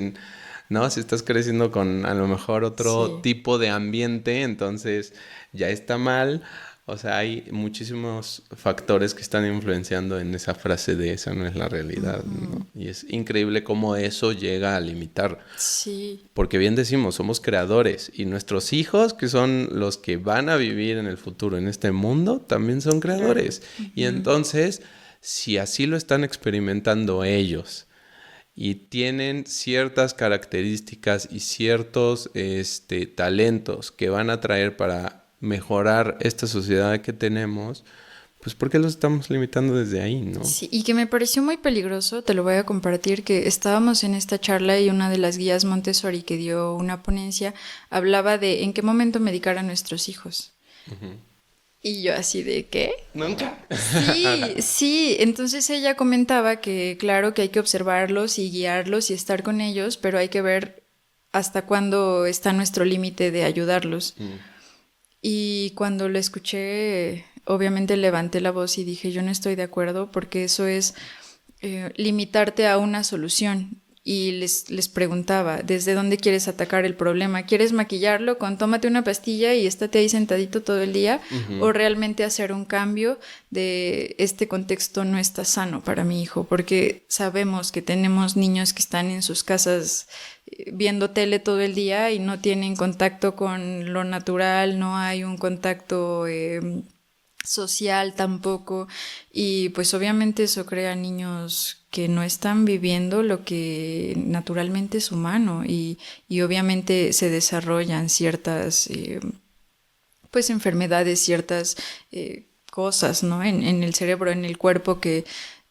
¿no? Si estás creciendo con a lo mejor otro tipo de ambiente, entonces ya está mal. O sea, hay muchísimos factores que están influenciando en esa frase de esa no es la realidad, ¿no? Y es increíble cómo eso llega a limitar. Sí. Porque bien decimos, somos creadores, y nuestros hijos, que son los que van a vivir en el futuro en este mundo, también son creadores. Y entonces, si así lo están experimentando ellos, y tienen ciertas características y ciertos talentos que van a traer para mejorar esta sociedad que tenemos, pues ¿por qué los estamos limitando desde ahí, no? Sí, y que me pareció muy peligroso, te lo voy a compartir, que estábamos en esta charla y una de las guías Montessori que dio una ponencia hablaba de en qué momento medicar a nuestros hijos. Uh-huh. Y yo así de, ¿qué? Nunca. Sí, entonces ella comentaba que claro que hay que observarlos y guiarlos y estar con ellos, pero hay que ver hasta cuándo está nuestro límite de ayudarlos. Y cuando lo escuché, obviamente levanté la voz y dije, yo no estoy de acuerdo porque eso es limitarte a una solución. Y les preguntaba, ¿desde dónde quieres atacar el problema? ¿Quieres maquillarlo con tómate una pastilla y estate ahí sentadito todo el día? Uh-huh. ¿O realmente hacer un cambio de este contexto no está sano para mi hijo? Porque sabemos que tenemos niños que están en sus casas viendo tele todo el día y no tienen contacto con lo natural, no hay un contacto social tampoco, y pues obviamente eso crea niños que no están viviendo lo que naturalmente es humano y obviamente se desarrollan ciertas pues enfermedades, ciertas cosas, ¿no? En el cerebro, en el cuerpo que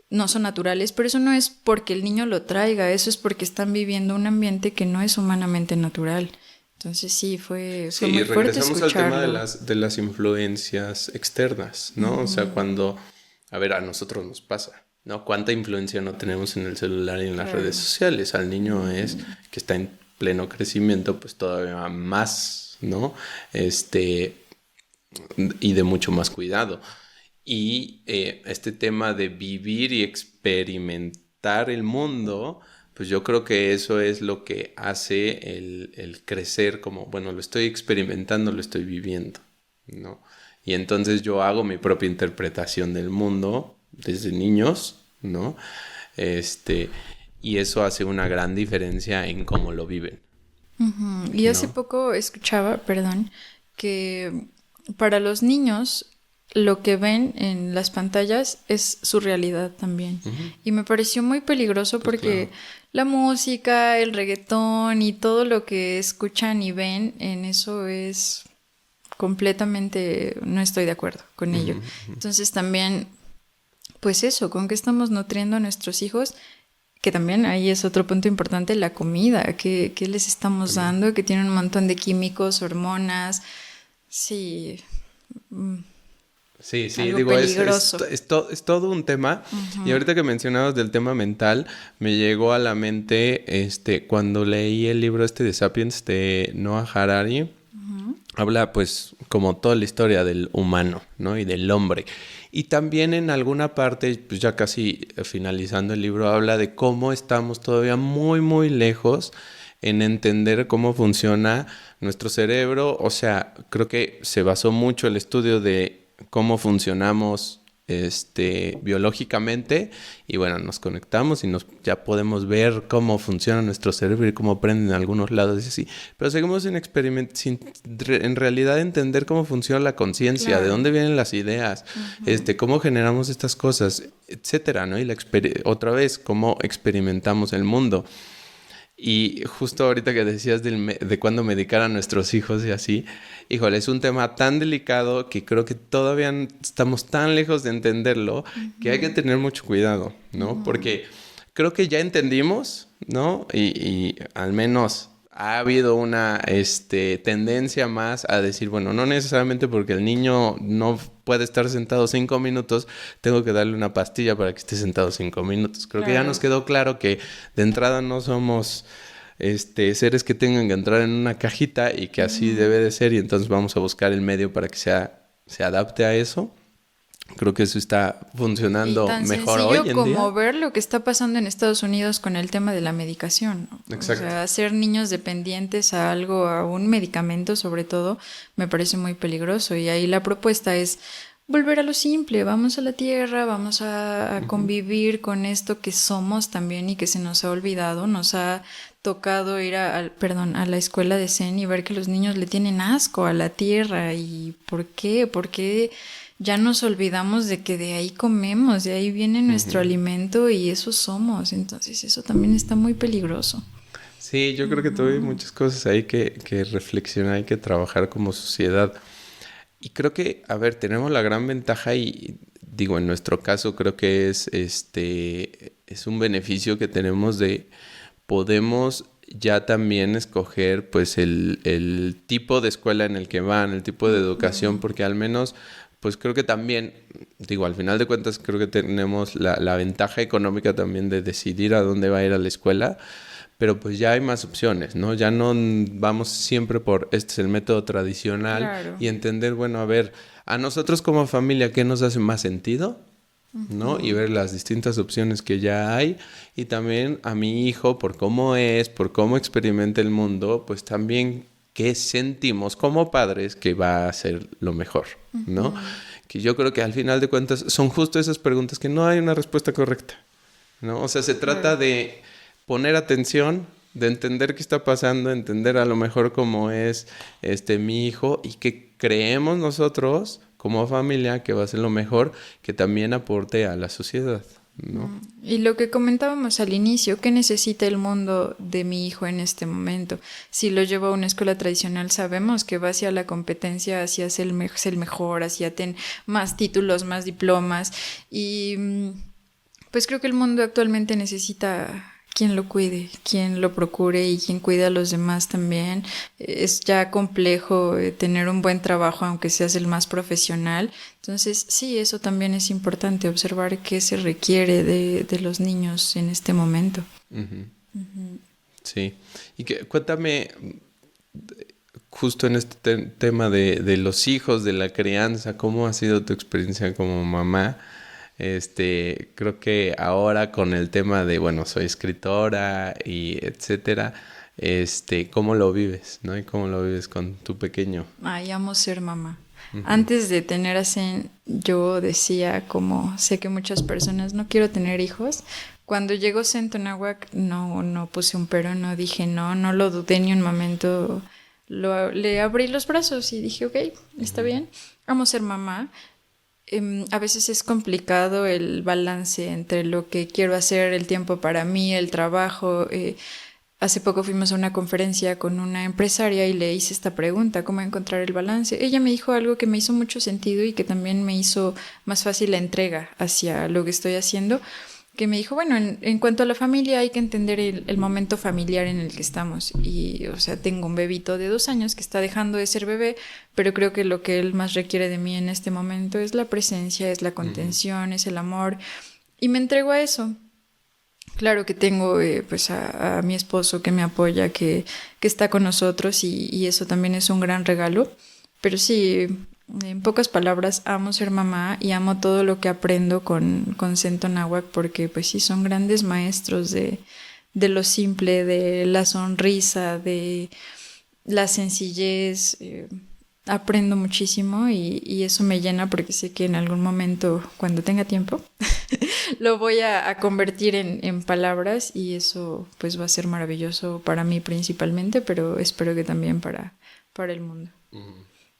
no son naturales, pero eso no es porque el niño lo traiga, eso es porque están viviendo un ambiente que no es humanamente natural. Entonces sí, fue muy fuerte escucharlo. Regresamos al tema de las influencias externas, ¿no? Uh-huh. O sea, cuando, a ver, a nosotros nos pasa, ¿no? ¿Cuánta influencia no tenemos en el celular y en las redes sociales? Al niño es que está en pleno crecimiento, pues todavía más, ¿no? Y de mucho más cuidado. Y este tema de vivir y experimentar el mundo, pues yo creo que eso es lo que hace el crecer como, bueno, lo estoy experimentando, lo estoy viviendo, ¿no? Y entonces yo hago mi propia interpretación del mundo desde niños, ¿no? Y eso hace una gran diferencia en cómo lo viven. Uh-huh. Y hace poco escuchaba, que para los niños lo que ven en las pantallas es su realidad también. Uh-huh. Y me pareció muy peligroso porque la música, el reggaetón y todo lo que escuchan y ven en eso es completamente, no estoy de acuerdo con ello. Uh-huh. Entonces también, pues eso, ¿con qué estamos nutriendo a nuestros hijos? Que también ahí es otro punto importante, la comida, que les estamos dando, que tiene un montón de químicos, hormonas, sí. Sí, digo, es todo un tema. Uh-huh. Y ahorita que mencionabas del tema mental, me llegó a la mente cuando leí el libro de Sapiens de Noah Harari. Uh-huh. Habla pues como toda la historia del humano, ¿no? Y del hombre. Y también en alguna parte, pues ya casi finalizando el libro, habla de cómo estamos todavía muy, muy lejos en entender cómo funciona nuestro cerebro. O sea, creo que se basó mucho el estudio de cómo funcionamos biológicamente y bueno, nos conectamos y ya podemos ver cómo funciona nuestro cerebro y cómo aprende en algunos lados y así, pero seguimos sin en realidad entender cómo funciona la conciencia, claro, de dónde vienen las ideas, uh-huh, cómo generamos estas cosas, etcétera, ¿no? Y otra vez, cómo experimentamos el mundo. Y justo ahorita que decías de cuándo medicar a nuestros hijos y así, híjole, es un tema tan delicado que creo que todavía estamos tan lejos de entenderlo, uh-huh, que hay que tener mucho cuidado, ¿no? Uh-huh. Porque creo que ya entendimos, ¿no? Y al menos ha habido una tendencia más a decir, bueno, no necesariamente porque el niño no puede estar sentado 5 minutos, tengo que darle una pastilla para que esté sentado 5 minutos. Creo que ya nos quedó claro que de entrada no somos seres que tengan que entrar en una cajita y que así debe de ser, y entonces vamos a buscar el medio para que se adapte a eso. Creo que eso está funcionando mejor hoy en día. Como ver lo que está pasando en Estados Unidos con el tema de la medicación, ¿no? Exacto. O sea, hacer niños dependientes a algo, a un medicamento sobre todo, me parece muy peligroso. Y ahí la propuesta es volver a lo simple, vamos a la tierra, vamos a convivir con esto que somos también y que se nos ha olvidado. Nos ha tocado ir a la escuela de Zen y ver que los niños le tienen asco a la tierra. ¿Y por qué? ¿Por qué ya nos olvidamos de que de ahí comemos, de ahí viene nuestro alimento y eso somos. Entonces eso también está muy peligroso. Sí, yo creo que todavía hay muchas cosas ahí que reflexionar y que trabajar como sociedad. Y creo que, a ver, tenemos la gran ventaja y digo, en nuestro caso creo que es un beneficio que tenemos de podemos ya también escoger pues el tipo de escuela en el que van, el tipo de educación, porque al menos pues creo que también, digo, al final de cuentas creo que tenemos la ventaja económica también de decidir a dónde va a ir a la escuela, pero pues ya hay más opciones, ¿no? Ya no vamos siempre por este es el método tradicional. Claro. Y entender, bueno, a ver, a nosotros como familia, ¿qué nos hace más sentido? ¿No? Y ver las distintas opciones que ya hay y también a mi hijo por cómo es, por cómo experimenta el mundo, pues también qué sentimos como padres que va a ser lo mejor, ¿no? Que yo creo que al final de cuentas son justo esas preguntas que no hay una respuesta correcta, ¿no? O sea, se trata de poner atención, de entender qué está pasando, entender a lo mejor cómo es mi hijo y que creemos nosotros como familia que va a ser lo mejor que también aporte a la sociedad, ¿no? Y lo que comentábamos al inicio, ¿qué necesita el mundo de mi hijo en este momento? Si lo llevo a una escuela tradicional, sabemos que va hacia la competencia, hacia ser el mejor, hacia tener más títulos, más diplomas. Y pues creo que el mundo actualmente necesita quien lo cuide, quien lo procure y quien cuide a los demás también. Es ya complejo tener un buen trabajo aunque seas el más profesional. Entonces sí, eso también es importante, observar qué se requiere de los niños en este momento. Sí, y cuéntame justo en este tema de los hijos, de la crianza, ¿cómo ha sido tu experiencia como mamá? Creo que ahora con el tema de, bueno, soy escritora y etcétera, ¿cómo lo vives, no? Y cómo lo vives con tu pequeño. Ay, amo ser mamá. Antes de tener a Zen, yo decía, como sé que muchas personas, no quiero tener hijos. Cuando llegó Zen Tonahuac, no puse un pero, no dije no lo dudé ni un momento. Le abrí los brazos y dije, ok, está bien, amo ser mamá. A veces es complicado el balance entre lo que quiero hacer, el tiempo para mí, el trabajo. Hace poco fuimos a una conferencia con una empresaria y le hice esta pregunta, ¿cómo encontrar el balance? Ella me dijo algo que me hizo mucho sentido y que también me hizo más fácil la entrega hacia lo que estoy haciendo, que me dijo, bueno, en cuanto a la familia hay que entender el momento familiar en el que estamos. Y, o sea, tengo un bebito de 2 años que está dejando de ser bebé, pero creo que lo que él más requiere de mí en este momento es la presencia, es la contención, es el amor. Y me entrego a eso. Claro que tengo pues a mi esposo que me apoya, que está con nosotros y eso también es un gran regalo. Pero sí, en pocas palabras, amo ser mamá y amo todo lo que aprendo con Zen Tonahuac, porque pues sí, son grandes maestros de lo simple, de la sonrisa, de la sencillez. Aprendo muchísimo y eso me llena porque sé que en algún momento, cuando tenga tiempo, lo voy a convertir en palabras y eso pues va a ser maravilloso para mí principalmente, pero espero que también para el mundo.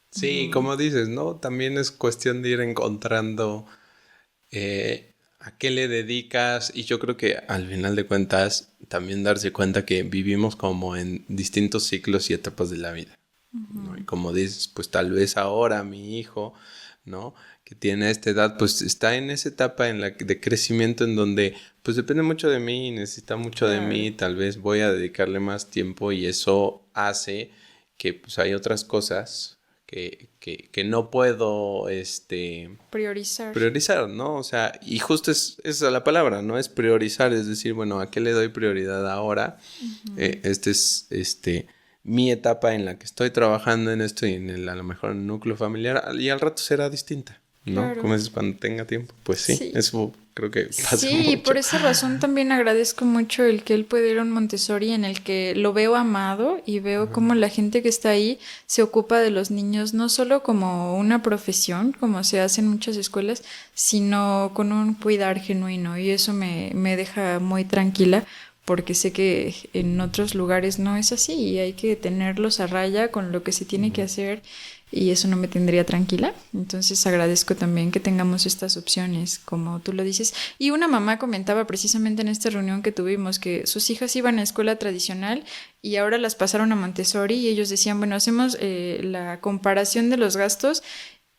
Sí, como dices, ¿no? También es cuestión de ir encontrando a qué le dedicas y yo creo que al final de cuentas también darse cuenta que vivimos como en distintos ciclos y etapas de la vida, ¿no? Y como dices, pues tal vez ahora mi hijo, ¿no? Que tiene esta edad, pues está en esa etapa de crecimiento en donde pues depende mucho de mí, necesita mucho de mí, tal vez voy a dedicarle más tiempo y eso hace que pues hay otras cosas que no puedo priorizar, ¿no? O sea, y justo esa la palabra, ¿no? Es priorizar, es decir, bueno, ¿a qué le doy prioridad ahora? Es mi etapa en la que estoy trabajando en esto y a lo mejor en el núcleo familiar y al rato será distinta, ¿no? Claro. Como dices, cuando tenga tiempo, pues sí. Eso creo que pasa sí, mucho. Por esa razón también agradezco mucho el que él puede ir a un Montessori en el que lo veo amado y veo cómo la gente que está ahí se ocupa de los niños, no solo como una profesión, como se hace en muchas escuelas, sino con un cuidar genuino y eso me deja muy tranquila porque sé que en otros lugares no es así y hay que tenerlos a raya con lo que se tiene que hacer. y eso no me tendría tranquila. Entonces agradezco también que tengamos estas opciones, como tú lo dices. Y una mamá comentaba precisamente en esta reunión que tuvimos que sus hijas iban a escuela tradicional y ahora las pasaron a Montessori, y ellos decían, bueno, hacemos la comparación de los gastos.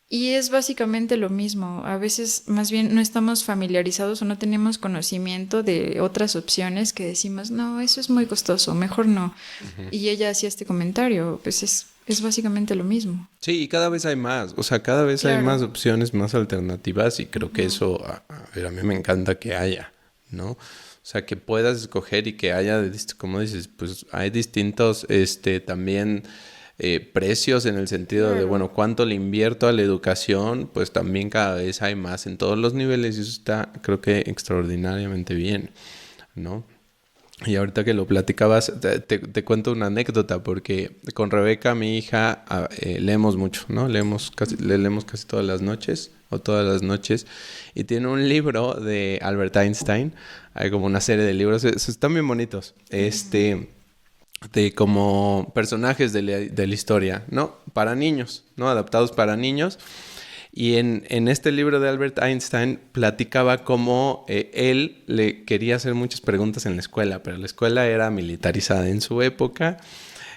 Y es básicamente lo mismo. A veces más bien no estamos familiarizados o no tenemos conocimiento de otras opciones que decimos, no, eso es muy costoso, mejor no. Ujú. Y ella hacía este comentario, pues es básicamente lo mismo. Sí, y cada vez hay más, o sea, cada vez hay Claro. más opciones, más alternativas y creo que eso, a ver, a mí me encanta que haya, ¿no? O sea, que puedas escoger y que haya, como dices, pues hay distintos, también precios en el sentido de, Claro. bueno, cuánto le invierto a la educación, pues también cada vez hay más en todos los niveles y eso está, creo que extraordinariamente bien, ¿no? Y ahorita que lo platicabas, te cuento una anécdota, porque con Rebeca, mi hija, leemos mucho, ¿no? Le leemos casi todas las noches, o todas las noches, y tiene un libro de Albert Einstein, hay como una serie de libros, están bien bonitos, de como personajes de la historia, ¿no? Para niños, ¿no? Adaptados para niños. Y en este libro de Albert Einstein platicaba cómo él le quería hacer muchas preguntas en la escuela, pero la escuela era militarizada en su época,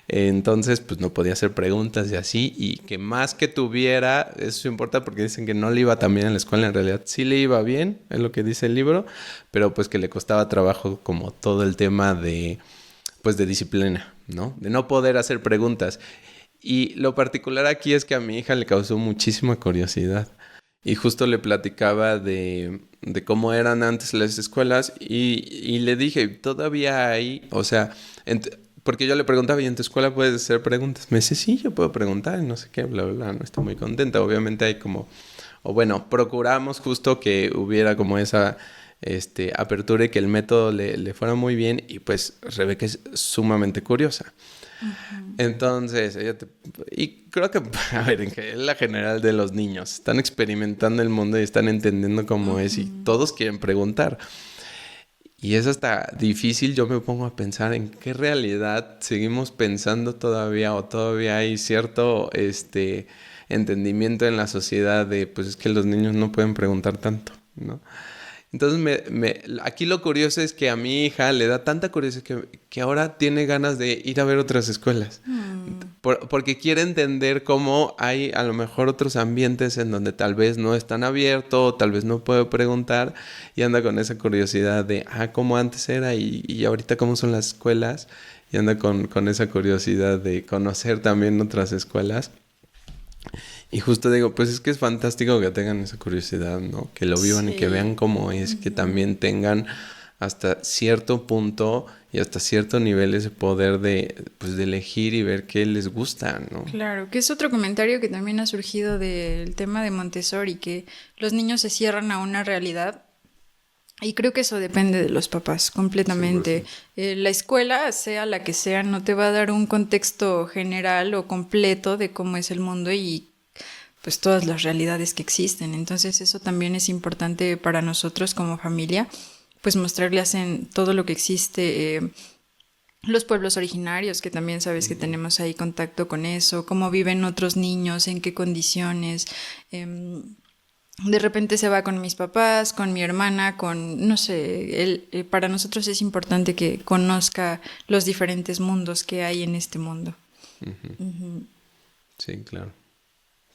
entonces pues no podía hacer preguntas y así, y que más que tuviera, eso importa porque dicen que no le iba tan bien en la escuela, en realidad sí le iba bien, es lo que dice el libro, pero pues que le costaba trabajo como todo el tema de, pues de disciplina, ¿no? De no poder hacer preguntas. Y lo particular aquí es que a mi hija le causó muchísima curiosidad. Y justo le platicaba de cómo eran antes las escuelas y le dije, todavía hay, o sea, porque yo le preguntaba, ¿y en tu escuela puedes hacer preguntas? Me dice, sí, yo puedo preguntar y no sé qué, bla, bla, bla, no está muy contenta. Obviamente hay como, o bueno, procuramos justo que hubiera como esa apertura y que el método le fuera muy bien y pues Rebeca es sumamente curiosa. Entonces, y creo que, a ver, es la general de los niños. Están experimentando el mundo y están entendiendo cómo es y todos quieren preguntar. Y es hasta difícil, yo me pongo a pensar en qué realidad seguimos pensando todavía o todavía hay cierto entendimiento en la sociedad de, pues es que los niños no pueden preguntar tanto, ¿no? Entonces, aquí lo curioso es que a mi hija le da tanta curiosidad que ahora tiene ganas de ir a ver otras escuelas. Porque quiere entender cómo hay a lo mejor otros ambientes en donde tal vez no es tan abierto, o tal vez no puede preguntar, y anda con esa curiosidad de, cómo antes era y ahorita cómo son las escuelas, y anda con esa curiosidad de conocer también otras escuelas. Y justo digo, pues es que es fantástico que tengan esa curiosidad, ¿no? Que lo vivan y que vean cómo es, que también tengan hasta cierto punto y hasta cierto nivel ese poder pues de elegir y ver qué les gusta, ¿no? Claro, que es otro comentario que también ha surgido del tema de Montessori, que los niños se cierran a una realidad. Y creo que eso depende de los papás completamente. La escuela, sea la que sea, no te va a dar un contexto general o completo de cómo es el mundo y pues todas las realidades que existen. Entonces eso también es importante para nosotros como familia, pues mostrarles en todo lo que existe, los pueblos originarios, que también sabes que tenemos ahí contacto con eso, cómo viven otros niños, en qué condiciones. De repente se va con mis papás, con mi hermana, no sé, para nosotros es importante que conozca los diferentes mundos que hay en este mundo. Sí, claro.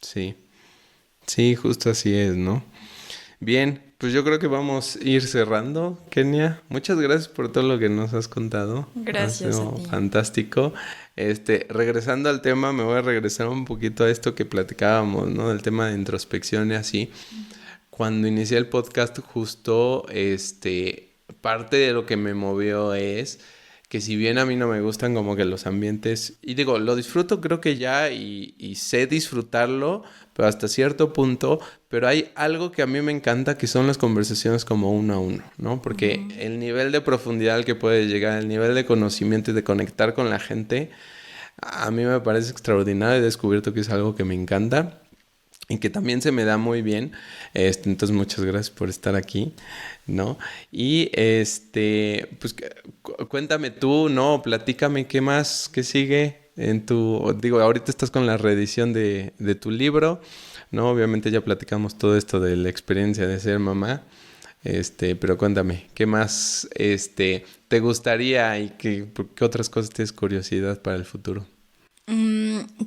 Sí, justo así es, ¿no? Bien, pues yo creo que vamos a ir cerrando, Kenia. Muchas gracias por todo lo que nos has contado. Gracias Ha sido a ti. fantástico. Regresando al tema, me voy a regresar un poquito a esto que platicábamos, ¿no? Del tema de introspección y así. Cuando inicié el podcast, justo, parte de lo que me movió es que si bien a mí no me gustan como que los ambientes, y digo, lo disfruto creo que ya y sé disfrutarlo, pero hasta cierto punto, pero hay algo que a mí me encanta que son las conversaciones como uno a uno, ¿no? Porque el nivel de profundidad al que puede llegar, el nivel de conocimiento y de conectar con la gente, a mí me parece extraordinario. He descubierto que es algo que me encanta y que también se me da muy bien. Entonces muchas gracias por estar aquí, ¿no? Y pues cuéntame tú, ¿no? Platícame qué más, qué sigue, ahorita estás con la reedición de tu libro, ¿no? Obviamente ya platicamos todo esto de la experiencia de ser mamá. Pero cuéntame, ¿qué más te gustaría y qué otras cosas tienes curiosidad para el futuro?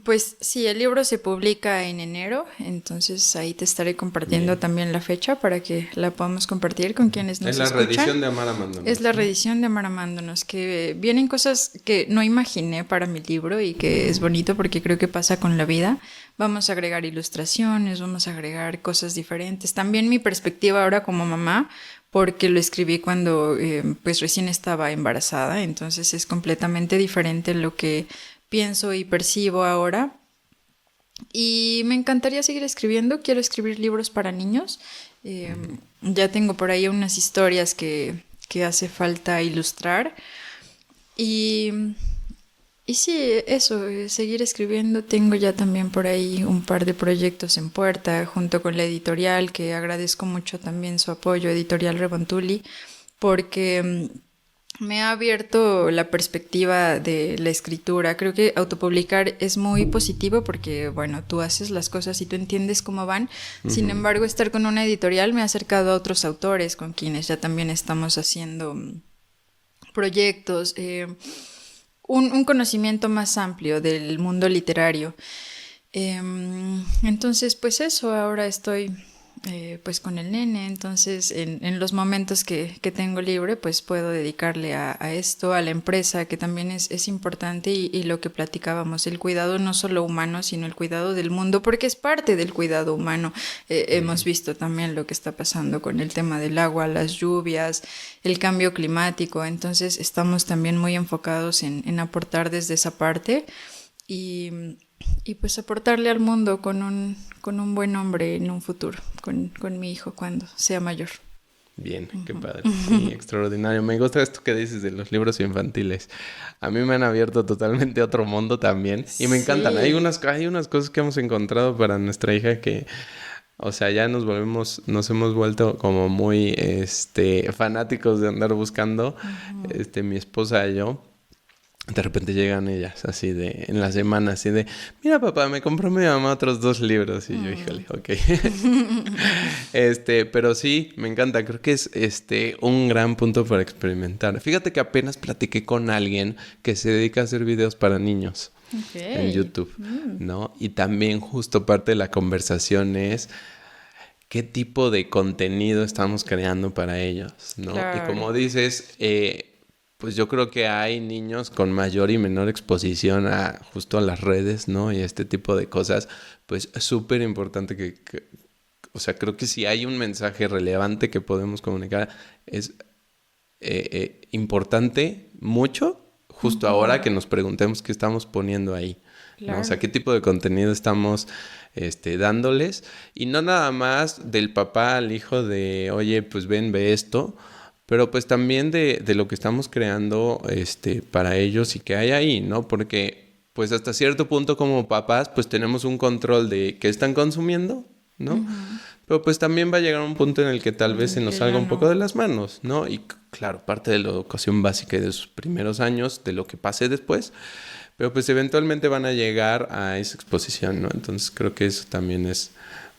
Pues sí, el libro se publica en enero, entonces ahí te estaré compartiendo también la fecha para que la podamos compartir con quienes nos escuchan. Es la reedición de Amar Amándonos. Es la reedición de Amar Amándonos, que vienen cosas que no imaginé para mi libro y que es bonito porque creo que pasa con la vida. Vamos a agregar ilustraciones, vamos a agregar cosas diferentes. También mi perspectiva ahora como mamá, porque lo escribí cuando pues recién estaba embarazada, entonces es completamente diferente lo que pienso y percibo ahora. Y me encantaría seguir escribiendo, quiero escribir libros para niños. Ya tengo por ahí unas historias que hace falta ilustrar. Y sí, eso, seguir escribiendo. Tengo ya también por ahí un par de proyectos en puerta, junto con la editorial, que agradezco mucho también su apoyo, Editorial Rebontuli, porque me ha abierto la perspectiva de la escritura. Creo que autopublicar es muy positivo porque, bueno, tú haces las cosas y tú entiendes cómo van. Sin embargo, estar con una editorial me ha acercado a otros autores con quienes ya también estamos haciendo proyectos, un conocimiento más amplio del mundo literario. Entonces, pues eso, ahora estoy pues con el nene, entonces en los momentos que tengo libre pues puedo dedicarle a esto, a la empresa, que también es importante, y lo que platicábamos, el cuidado no solo humano sino el cuidado del mundo, porque es parte del cuidado humano. Hemos visto también lo que está pasando con el tema del agua, las lluvias, el cambio climático, entonces estamos también muy enfocados en aportar desde esa parte y pues aportarle al mundo con un buen hombre en un futuro, con mi hijo cuando sea mayor. Bien, qué padre, sí, extraordinario. Me gusta esto que dices de los libros infantiles. A mí me han abierto totalmente otro mundo también y me encantan. Hay unas cosas que hemos encontrado para nuestra hija que, o sea, ya nos hemos vuelto como muy fanáticos de andar buscando, mi esposa y yo. De repente llegan ellas así en la semana, así de, mira papá, me compró mi mamá otros 2 libros. Y yo, híjole, ok. Pero sí, me encanta. Creo que es un gran punto para experimentar. Fíjate que apenas platiqué con alguien que se dedica a hacer videos para niños en YouTube, ¿no? Y también justo parte de la conversación es qué tipo de contenido estamos creando para ellos, ¿no? Claro. Y como dices, pues yo creo que hay niños con mayor y menor exposición justo a las redes, ¿no? Y este tipo de cosas, pues es súper importante o sea, creo que si hay un mensaje relevante que podemos comunicar, es importante mucho justo ahora que nos preguntemos qué estamos poniendo ahí, claro, ¿no? O sea, qué tipo de contenido estamos dándoles, y no nada más del papá al hijo de, oye, pues ve esto, pero pues también de lo que estamos creando para ellos y que hay ahí, ¿no? Porque pues hasta cierto punto como papás pues tenemos un control de qué están consumiendo, ¿no? Pero pues también va a llegar un punto en el que tal vez se nos salga un poco de las manos, ¿no? Y claro, parte de la educación básica de sus primeros años, de lo que pase después, pero pues eventualmente van a llegar a esa exposición, ¿no? Entonces creo que eso también es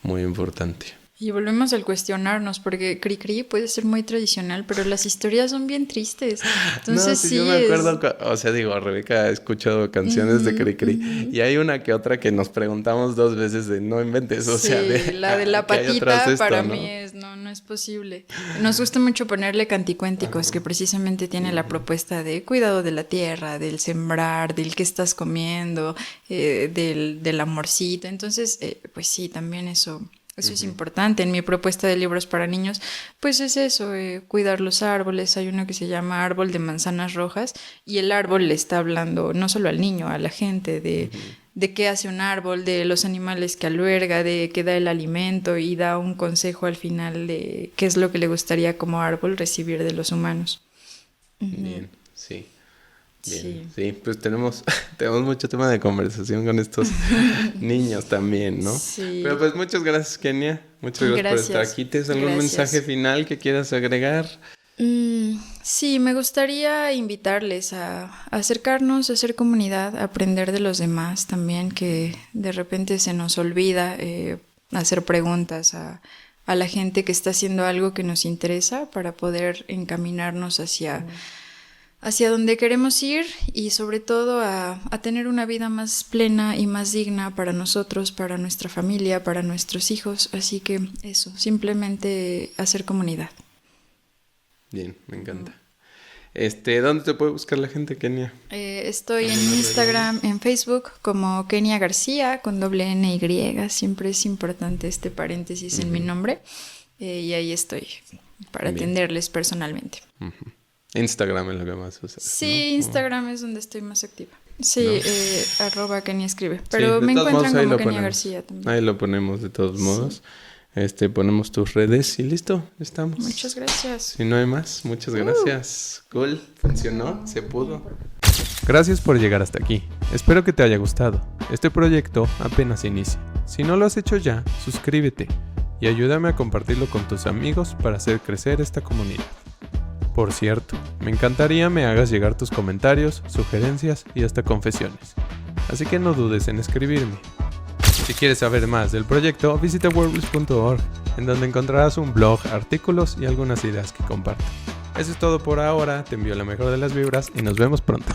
muy importante. Y volvemos al cuestionarnos, porque Cricri puede ser muy tradicional, pero las historias son bien tristes. Entonces no, sí, yo me acuerdo, o sea, Rebeca ha escuchado canciones de Cricri, y hay una que otra que nos preguntamos 2 veces de no inventes, o sea, la de la patita para mí no es posible. Nos gusta mucho ponerle canticuénticos, que precisamente tiene la propuesta de cuidado de la tierra, del sembrar, del que estás comiendo, del amorcito. Entonces, pues sí, también eso es importante. En mi propuesta de libros para niños, pues es eso, cuidar los árboles. Hay uno que se llama Árbol de Manzanas Rojas, y el árbol le está hablando no solo al niño, a la gente, de qué hace un árbol, de los animales que alberga, de qué da el alimento, y da un consejo al final de qué es lo que le gustaría como árbol recibir de los humanos. Bien, sí. Bien, sí, pues tenemos mucho tema de conversación con estos niños también, ¿no? Sí. Pero pues muchas gracias, Kenia. Muchas gracias por estar aquí. ¿Tienes algún mensaje final que quieras agregar? Sí, me gustaría invitarles a acercarnos, a hacer comunidad, a aprender de los demás también, que de repente se nos olvida hacer preguntas a la gente que está haciendo algo que nos interesa para poder encaminarnos hacia donde queremos ir y sobre todo a tener una vida más plena y más digna para nosotros, para nuestra familia, para nuestros hijos. Así que eso, simplemente hacer comunidad. Bien, me encanta. ¿Dónde te puede buscar la gente, Kenia? Estoy en Instagram, en Facebook como Kenia García con $NY. Siempre es importante este paréntesis en mi nombre. Y ahí estoy para atenderles personalmente. Instagram es lo que más usas. Sí, ¿no? Instagram es donde estoy más activa. Sí, @ Kenia escribe. sí, Pero me encuentran como Kenia García también. Ahí lo ponemos de todos modos. Ponemos tus redes y listo, estamos. Muchas gracias. Si no hay más, muchas gracias. Cool, funcionó, se pudo. Gracias por llegar hasta aquí. Espero que te haya gustado. Este proyecto apenas inicia. Si no lo has hecho ya, suscríbete y ayúdame a compartirlo con tus amigos para hacer crecer esta comunidad. Por cierto, me encantaría me hagas llegar tus comentarios, sugerencias y hasta confesiones. Así que no dudes en escribirme. Si quieres saber más del proyecto, visita worldbliss.org, en donde encontrarás un blog, artículos y algunas ideas que comparto. Eso es todo por ahora, te envío la mejor de las vibras y nos vemos pronto.